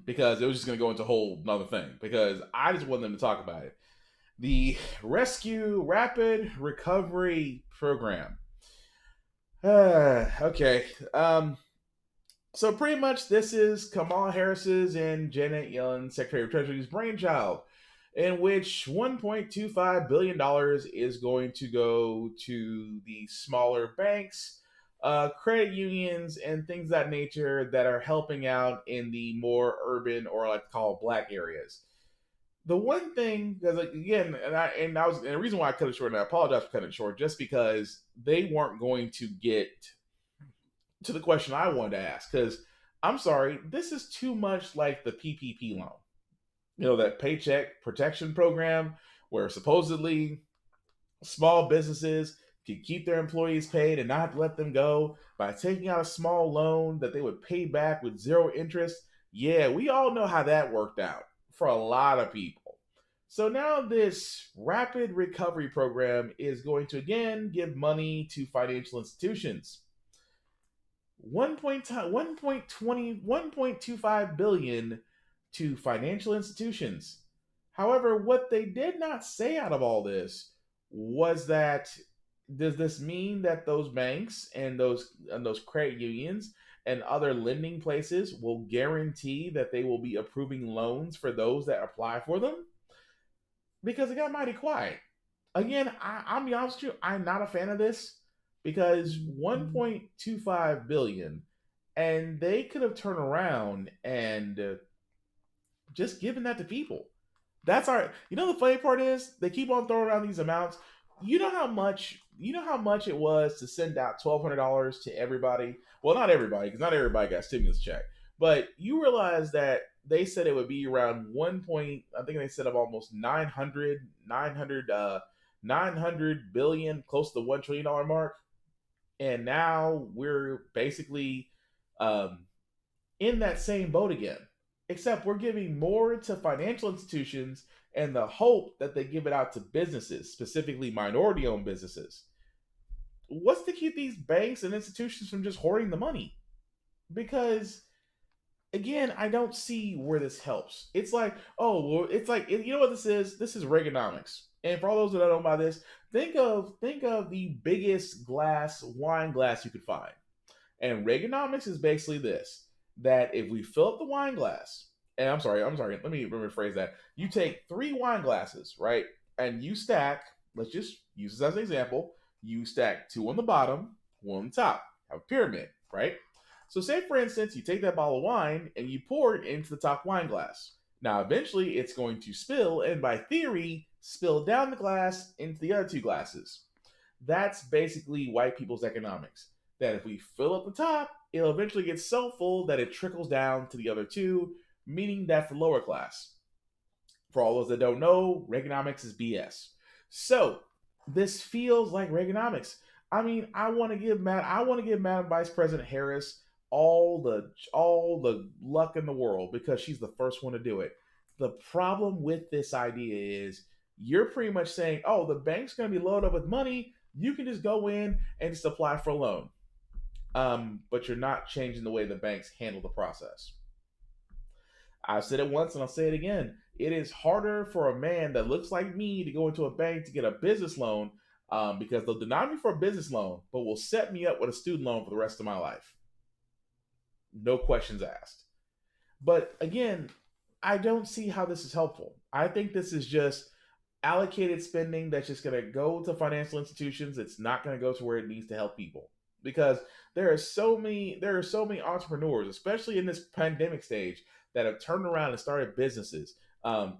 because it was just gonna go into a whole another thing, because I just want them to talk about it. The Rapid Recovery Program. Okay. So pretty much this is Kamala Harris's and Janet Yellen's, Secretary of Treasury's brainchild, in which $1.25 billion is going to go to the smaller banks, credit unions, and things of that nature that are helping out in the more urban, or like call Black areas. The one thing, because again, and the reason why I cut it short, and I apologize for cutting it short, just because they weren't going to get to the question I wanted to ask. Because I'm sorry, this is too much like the PPP loan. You know, that Paycheck Protection Program, where supposedly small businesses could keep their employees paid and not let them go by taking out a small loan that they would pay back with zero interest. Yeah, we all know how that worked out for a lot of people. So now this Rapid Recovery Program is going to again give money to financial institutions. $1.25 billion to financial institutions. However, what they did not say out of all this was that, does this mean that those banks and those credit unions and other lending places will guarantee that they will be approving loans for those that apply for them? Because it got mighty quiet. Again, I'll be honest with you, I'm not a fan of this because 1.25 billion, and they could have turned around and just given that to people. That's our. You know, the funny part is they keep on throwing around these amounts. You know how much. You know how much it was to send out $1,200 to everybody. Well, not everybody, because not everybody got a stimulus check. But you realize that they said it would be around 1 point. I think they said of almost 900 billion, close to the $1 trillion mark. And now we're basically in that same boat again, except we're giving more to financial institutions and the hope that they give it out to businesses, specifically minority-owned businesses. What's to keep these banks and institutions from just hoarding the money? Because, again, I don't see where this helps. It's like, oh, well, it's like, you know what this is? This is Reaganomics. And for all those that don't know about this, think of the biggest wine glass you could find. And Reaganomics is basically this, that if we fill up the wine glass, and I'm sorry, let me rephrase that. You take 3 wine glasses, right? And you stack, let's just use this as an example, you stack 2 on the bottom, 1 on the top, have a pyramid, right? So say, for instance, you take that bottle of wine and you pour it into the top wine glass. Now, eventually, it's going to spill, and by theory, spill down the glass into the other 2 glasses. That's basically white people's economics. That if we fill up the top, it'll eventually get so full that it trickles down to the other 2, meaning that for lower class. For all those that don't know, Reaganomics is BS. So this feels like Reaganomics. I mean, I want to give Madam Vice President Harris all the luck in the world because she's the first one to do it. The problem with this idea is you're pretty much saying, oh, the bank's going to be loaded up with money. You can just go in and just apply for a loan. But you're not changing the way the banks handle the process. I've said it once and I'll say it again. It is harder for a man that looks like me to go into a bank to get a business loan because they'll deny me for a business loan, but will set me up with a student loan for the rest of my life. No questions asked. But again, I don't see how this is helpful. I think this is just allocated spending that's just going to go to financial institutions. It's not going to go to where it needs to help people. Because there are so many entrepreneurs, especially in this pandemic stage, that have turned around and started businesses,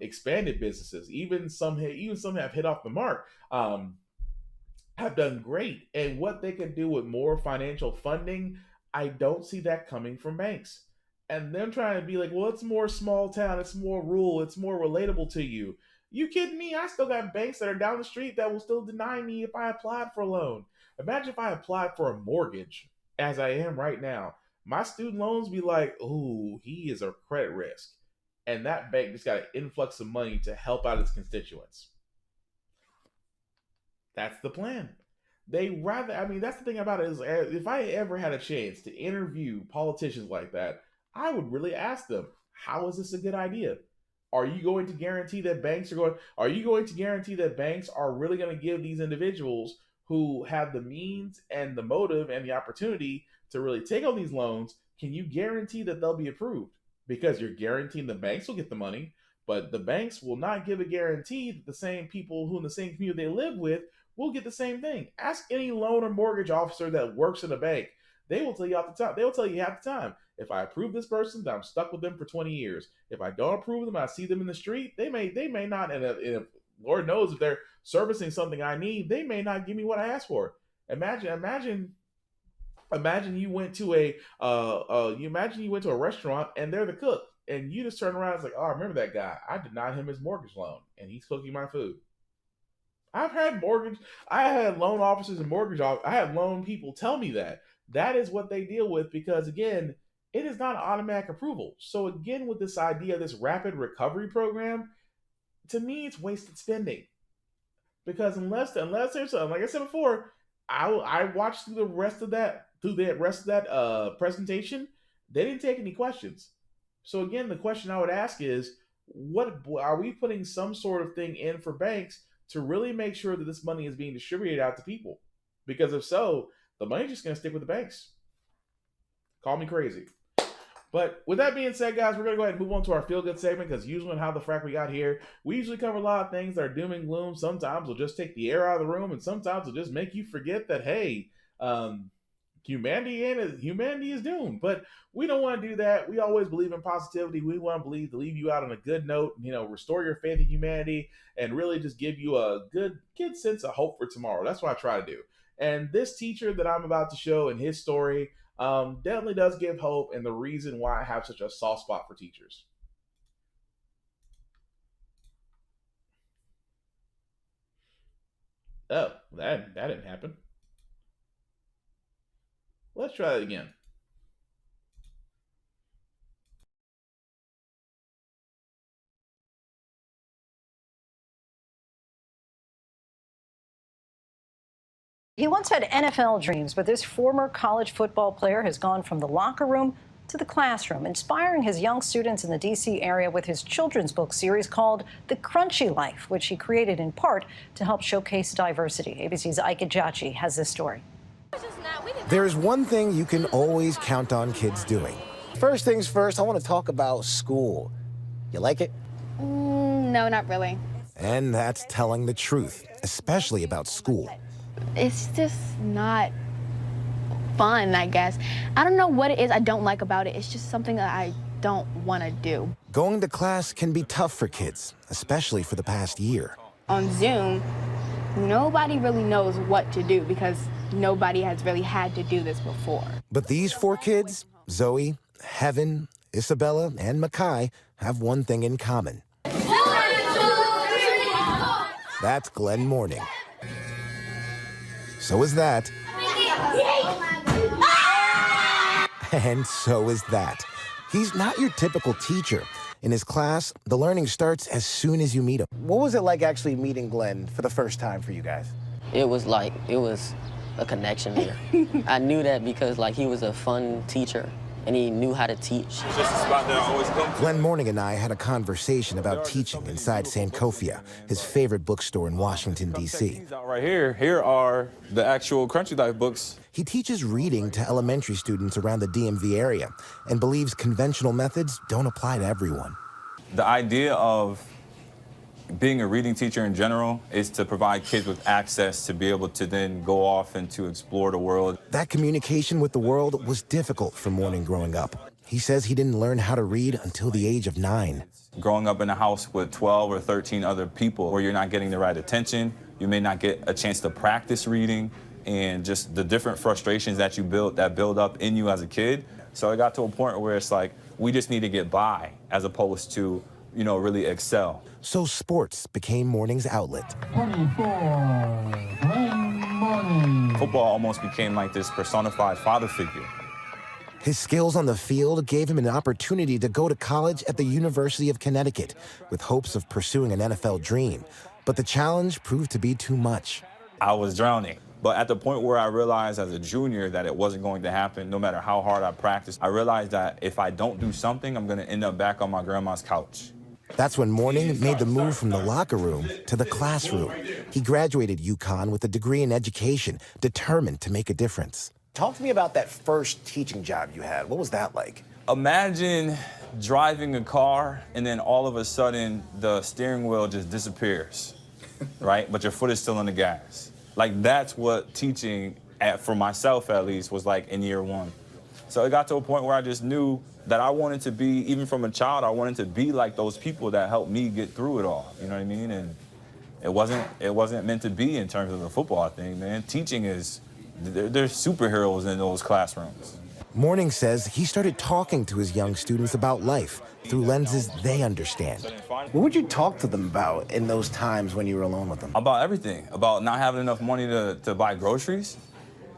expanded businesses. Even some have hit off the mark, have done great. And what they can do with more financial funding, I don't see that coming from banks. And them trying to be like, well, it's more small town, it's more rural, it's more relatable to you. You kidding me? I still got banks that are down the street that will still deny me if I applied for a loan. Imagine if I applied for a mortgage, as I am right now. My student loans be like, ooh, he is a credit risk. And that bank just got an influx of money to help out its constituents. That's the plan. That's the thing about it is if I ever had a chance to interview politicians like that, I would really ask them, how is this a good idea? Are you going to guarantee that banks are really going to give these individuals who have the means and the motive and the opportunity to really take on these loans, can you guarantee that they'll be approved? Because you're guaranteeing the banks will get the money, but the banks will not give a guarantee that the same people who in the same community they live with will get the same thing. Ask any loan or mortgage officer that works in a bank. They will tell you half the time. If I approve this person, then I'm stuck with them for 20 years. If I don't approve them, I see them in the street, they may not, and Lord knows if they're servicing something I need, they may not give me what I asked for. Imagine you went to a restaurant and they're the cook, and you just turn around and it's like, oh, I remember that guy. I denied him his mortgage loan, and he's cooking my food. I had loan officers and I had loan people tell me that. That is what they deal with because, again, it is not automatic approval. So, again, with this idea of this rapid recovery program, to me, it's wasted spending. Because unless there's something, like I said before, I watched through the rest of that presentation. They didn't take any questions. So again, the question I would ask is, what are we putting some sort of thing in for banks to really make sure that this money is being distributed out to people? Because if so, the money's just going to stick with the banks. Call me crazy. But with that being said, guys, we're going to go ahead and move on to our feel-good segment, because usually on How the Frack we got here, we usually cover a lot of things that are doom and gloom. Sometimes we'll just take the air out of the room, and sometimes we'll just make you forget that, hey, humanity is doomed. But we don't want to do that. We always believe in positivity. We want to leave you out on a good note, restore your faith in humanity, and really just give you a good sense of hope for tomorrow. That's what I try to do. And this teacher that I'm about to show in his story definitely does give hope, and the reason why I have such a soft spot for teachers. Oh, that didn't happen. Let's try that again. He once had NFL dreams, but this former college football player has gone from the locker room to the classroom, inspiring his young students in the D.C. area with his children's book series called The Crunchy Life, which he created in part to help showcase diversity. ABC's Ike Ejachi has this story. There's one thing you can always count on kids doing. First things first, I want to talk about school. You like it? No, not really. And that's telling the truth, especially about school. It's just not fun, I guess. I don't know what it is I don't like about it. It's just something that I don't want to do. Going to class can be tough for kids, especially for the past year. On Zoom, nobody really knows what to do because nobody has really had to do this before. But these 4 kids, Zoe, Heaven, Isabella, and Makai, have one thing in common. That's Glenn Morning. So is that. And so is that. He's not your typical teacher. In his class, the learning starts as soon as you meet him. What was it like actually meeting Glenn for the first time for you guys? It was a connection there. I knew that because he was a fun teacher and he knew how to teach. Just a spot that I always come to. Glenn Morning and I had a conversation about teaching inside Sankofa, his favorite bookstore in Washington, D.C. Right here are the actual Crunchy Life books. He teaches reading to elementary students around the DMV area and believes conventional methods don't apply to everyone. The idea of being a reading teacher in general is to provide kids with access to be able to then go off and to explore the world. That communication with the world was difficult for Morning growing up. He says he didn't learn how to read until the age of 9. Growing up in a house with 12 or 13 other people where you're not getting the right attention, you may not get a chance to practice reading, and just the different frustrations that build up in you as a kid. So it got to a point where it's like, we just need to get by as opposed to, really excel. So sports became Morning's outlet. Football almost became like this personified father figure. His skills on the field gave him an opportunity to go to college at the University of Connecticut with hopes of pursuing an NFL dream. But the challenge proved to be too much. I was drowning. But at the point where I realized as a junior that it wasn't going to happen, no matter how hard I practiced, I realized that if I don't do something, I'm going to end up back on my grandma's couch. That's when Morning made the move from the locker room to the classroom. He graduated UConn with a degree in education, determined to make a difference. Talk to me about that first teaching job you had. What was that like? Imagine driving a car and then all of a sudden the steering wheel just disappears, right? But your foot is still on the gas. That's what teaching, for myself at least, was like in year 1. So it got to a point where I just knew that I wanted to be, even from a child, I wanted to be like those people that helped me get through it all. You know what I mean? And it wasn't meant to be in terms of the football thing, man. Teaching is, there's superheroes in those classrooms. Morning says he started talking to his young students about life through lenses they understand. What would you talk to them about in those times when you were alone with them? About everything. About not having enough money to buy groceries,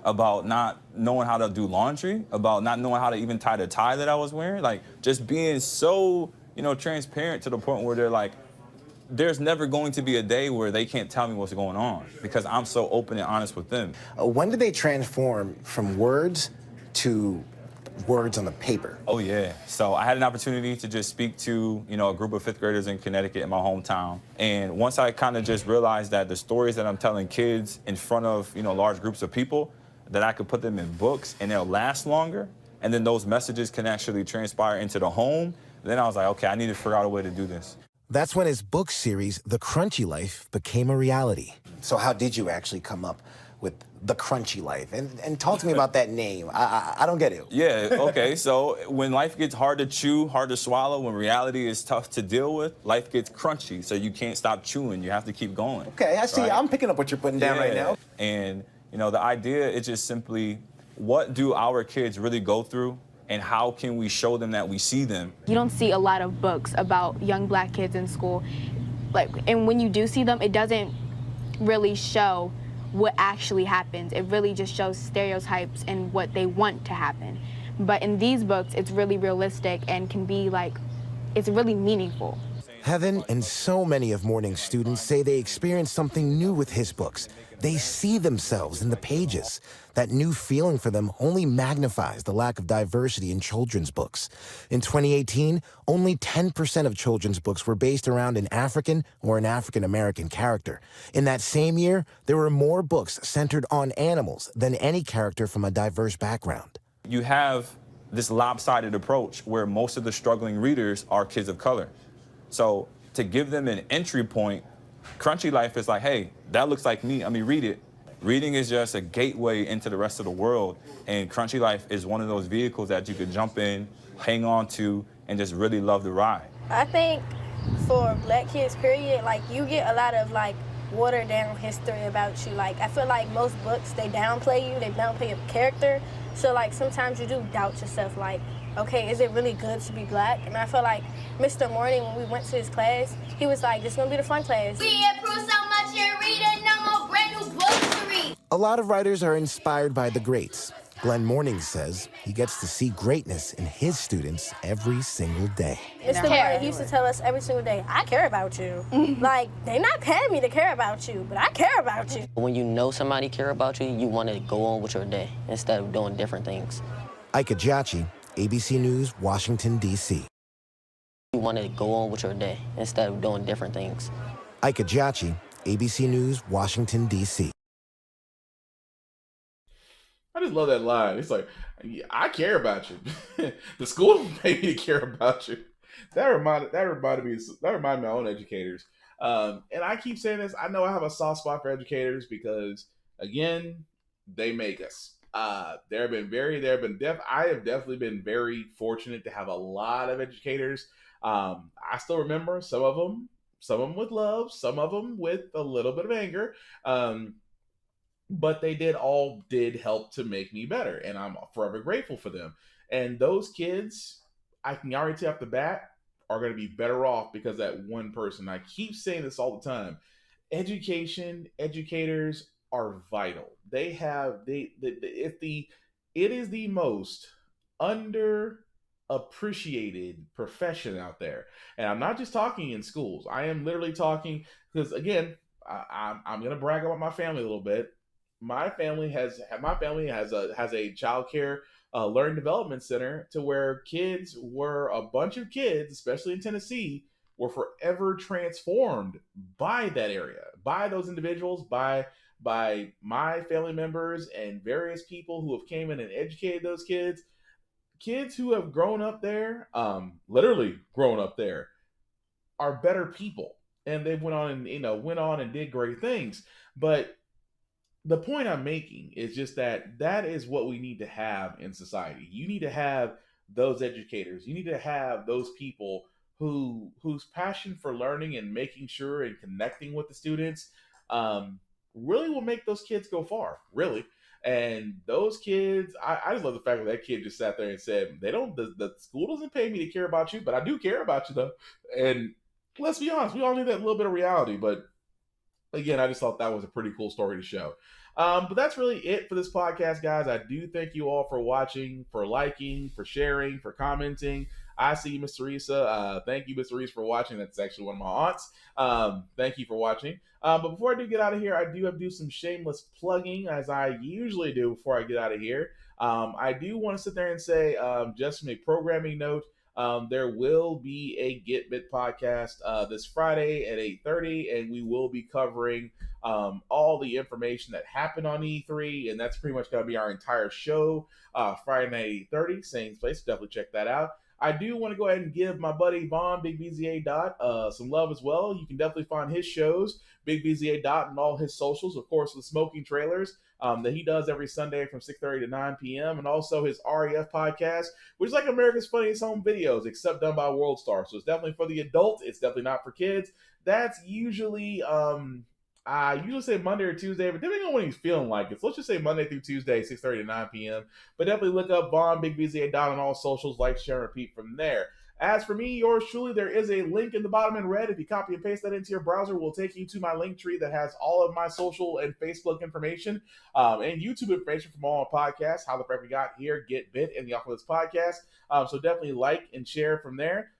about not knowing how to do laundry, about not knowing how to even tie the tie that I was wearing. Just being so, transparent to the point where they're like, there's never going to be a day where they can't tell me what's going on because I'm so open and honest with them. When did they transform from words to words on the paper? Oh, yeah. So I had an opportunity to just speak to, a group of 5th graders in Connecticut in my hometown. And once I kind of just realized that the stories that I'm telling kids in front of, large groups of people, that I could put them in books and they'll last longer and then those messages can actually transpire into the home, then I was like, okay, I need to figure out a way to do this. That's when his book series, The Crunchy Life, became a reality. So how did you actually come up with The Crunchy Life? And talk to me about that name. I don't get it. Yeah, okay, so when life gets hard to chew, hard to swallow, when reality is tough to deal with, life gets crunchy, so you can't stop chewing. You have to keep going. Okay, I see. Right? I'm picking up what you're putting down right now. And, you know, the idea is just simply, what do our kids really go through, and how can we show them that we see them? You don't see a lot of books about young Black kids in school. And when you do see them, it doesn't really show what actually happens. It really just shows stereotypes and what they want to happen. But in these books, it's really realistic and can be it's really meaningful. Heaven and so many of Morning's students say they experienced something new with his books. They see themselves in the pages. That new feeling for them only magnifies the lack of diversity in children's books. In 2018, only 10% of children's books were based around an African or an African-American character. In that same year, there were more books centered on animals than any character from a diverse background. You have this lopsided approach where most of the struggling readers are kids of color. So to give them an entry point, Crunchy Life is like, hey, that looks like me. I mean, read it. Reading is just a gateway into the rest of the world, and Crunchy Life is one of those vehicles that you could jump in, hang on to, and just really love the ride. I think for Black kids, period, you get a lot of watered down history about you. I feel like most books, they downplay you, they downplay your character. So sometimes you do doubt yourself, okay, is it really good to be Black? And I feel like Mr. Morning, when we went to his class, he was like, this is gonna be the fun class. We improve so much you're reading, no more brand new books to read. A lot of writers are inspired by the greats. Glenn Mornings says he gets to see greatness in his students every single day. Mr. Morning, he used to tell us every single day, I care about you. They're not paying me to care about you, but I care about you. When you know somebody care about you, you want to go on with your day instead of doing different things. Ike Ajachi, ABC News, Washington, D.C. You want to go on with your day instead of doing different things. Ike Ajachi, ABC News, Washington, D.C. I just love that line. It's like, I care about you. The school made me care about you. That reminded me of my own educators. And I keep saying this. I know I have a soft spot for educators because, again, they make us. I have definitely been very fortunate to have a lot of educators. I still remember some of them with love, some of them with a little bit of anger. But they did help to make me better, and I'm forever grateful for them. And those kids, I can already tell off the bat, are going to be better off because of that one person. I keep saying this all the time. Educators are vital. It is the most underappreciated profession out there. And I'm not just talking in schools. I am literally talking, because again, I'm going to brag about my family a little bit. My family has a child care learning development center to where a bunch of kids, especially in Tennessee, were forever transformed by that area, by those individuals, by my family members and various people who have came in and educated those kids who have grown up there, literally grown up there, are better people. And they went on and did great things. But the point I'm making is just that is what we need to have in society. You need to have those educators. You need to have those people whose passion for learning and making sure and connecting with the students really will make those kids go far, really. And those kids, I just love the fact that kid just sat there and said, the school doesn't pay me to care about you, but I do care about you though. And let's be honest, we all need that little bit of reality. But again, I just thought that was a pretty cool story to show. But that's really it for this podcast, guys. I do thank you all for watching, for liking, for sharing, for commenting. I see you, Miss Teresa. Thank you, Miss Teresa, for watching. That's actually one of my aunts. Thank you for watching. But before I do get out of here, I do have to do some shameless plugging, as I usually do before I get out of here. I do want to sit there and say, just from a programming note, there will be a Get Bit podcast this Friday at 8:30, and we will be covering all the information that happened on E3, and that's pretty much going to be our entire show Friday night at 8:30, same place. Definitely check that out. I do want to go ahead and give my buddy Vaughn, Big BZA Dot, some love as well. You can definitely find his shows, Big BZA Dot, and all his socials, of course, the Smoking Trailers that he does every Sunday from 6:30 to 9 p.m., and also his REF podcast, which is like America's Funniest Home Videos, except done by World Star. So it's definitely for the adult. It's definitely not for kids. That's usually I usually say Monday or Tuesday, but depending on when he's feeling like it. So let's just say Monday through Tuesday, 6:30 to 9 p.m. But definitely look up Vaughn, Big BZA Dot on all socials, like, share, and repeat from there. As for me, yours truly, there is a link in the bottom in red. If you copy and paste that into your browser, we'll take you to my link tree that has all of my social and Facebook information and YouTube information from all my podcasts, How the Frack We Got Here, Get Bit, and the Off of This podcast. So definitely like and share from there.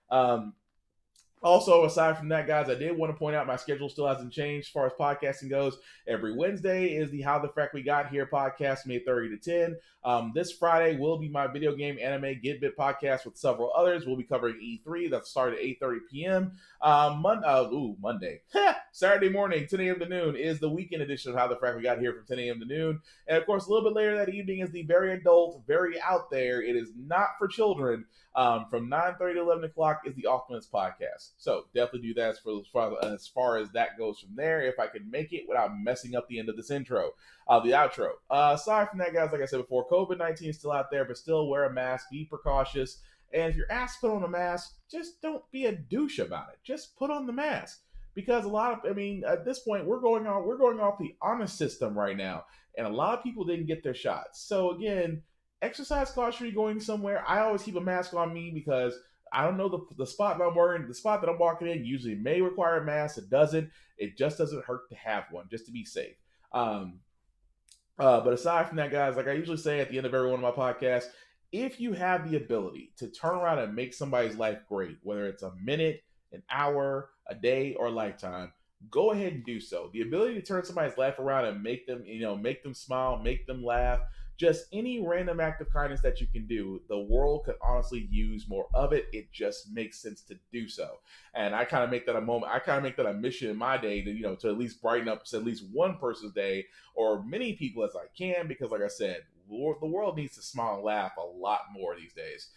Also, aside from that, guys, I did want to point out my schedule still hasn't changed as far as podcasting goes. Every Wednesday is the How the Frack We Got Here podcast from 8:30 to 10. This Friday will be my video game anime Get Bit podcast with several others. We'll be covering E3 that started at 8:30 p.m. Monday. Saturday morning, 10 a.m. to noon is the weekend edition of How the Frack We Got Here from 10 a.m. to noon. And of course, a little bit later that evening is the very adult, very out there. It is not for children. From 9:30 to 11 o'clock is the Off Limits podcast. So definitely do that as far as that goes from there, if I can make it without messing up the end of this intro, the outro. Aside from that, guys, like I said before, COVID-19 is still out there, but still wear a mask, be precautious. And if you're asked to put on a mask, just don't be a douche about it. Just put on the mask. Because at this point, we're going off the honest system right now. And a lot of people didn't get their shots. So again, exercise caution when you're going somewhere. I always keep a mask on me because I don't know the spot that I'm wearing. The spot that I'm walking in usually may require a mask. It doesn't. It just doesn't hurt to have one, just to be safe. But aside from that, guys, like I usually say at the end of every one of my podcasts, if you have the ability to turn around and make somebody's life great, whether it's a minute, an hour, a day, or a lifetime, go ahead and do so. The ability to turn somebody's life around and make them smile, make them laugh, just any random act of kindness that you can do, the world could honestly use more of it. It just makes sense to do so. And I kind of make that a moment. I kind of make that a mission in my day to, to at least brighten up at least one person's day or many people as I can, because like I said, the world needs to smile and laugh a lot more these days.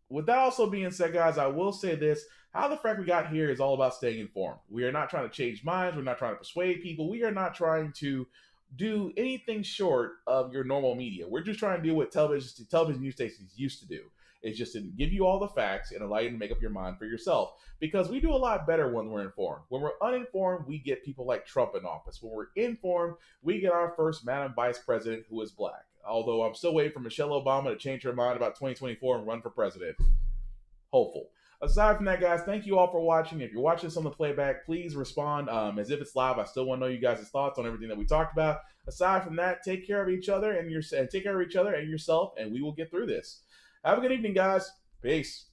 With that also being said, guys, I will say this. How the Frack We Got Here is all about staying informed. We are not trying to change minds. We're not trying to persuade people. We are not trying to do anything short of your normal media. We're just trying to do what television news stations used to do. It's just to give you all the facts and allow you to make up your mind for yourself. Because we do a lot better when we're informed. When we're uninformed, we get people like Trump in office. When we're informed, we get our first Madam Vice President who is black. Although I'm still waiting for Michelle Obama to change her mind about 2024 and run for president. Hopeful. Aside from that, guys, thank you all for watching. If you're watching this on the playback, please respond as if it's live. I still want to know you guys' thoughts on everything that we talked about. Aside from that, take care of each other and yourself, and we will get through this. Have a good evening, guys. Peace.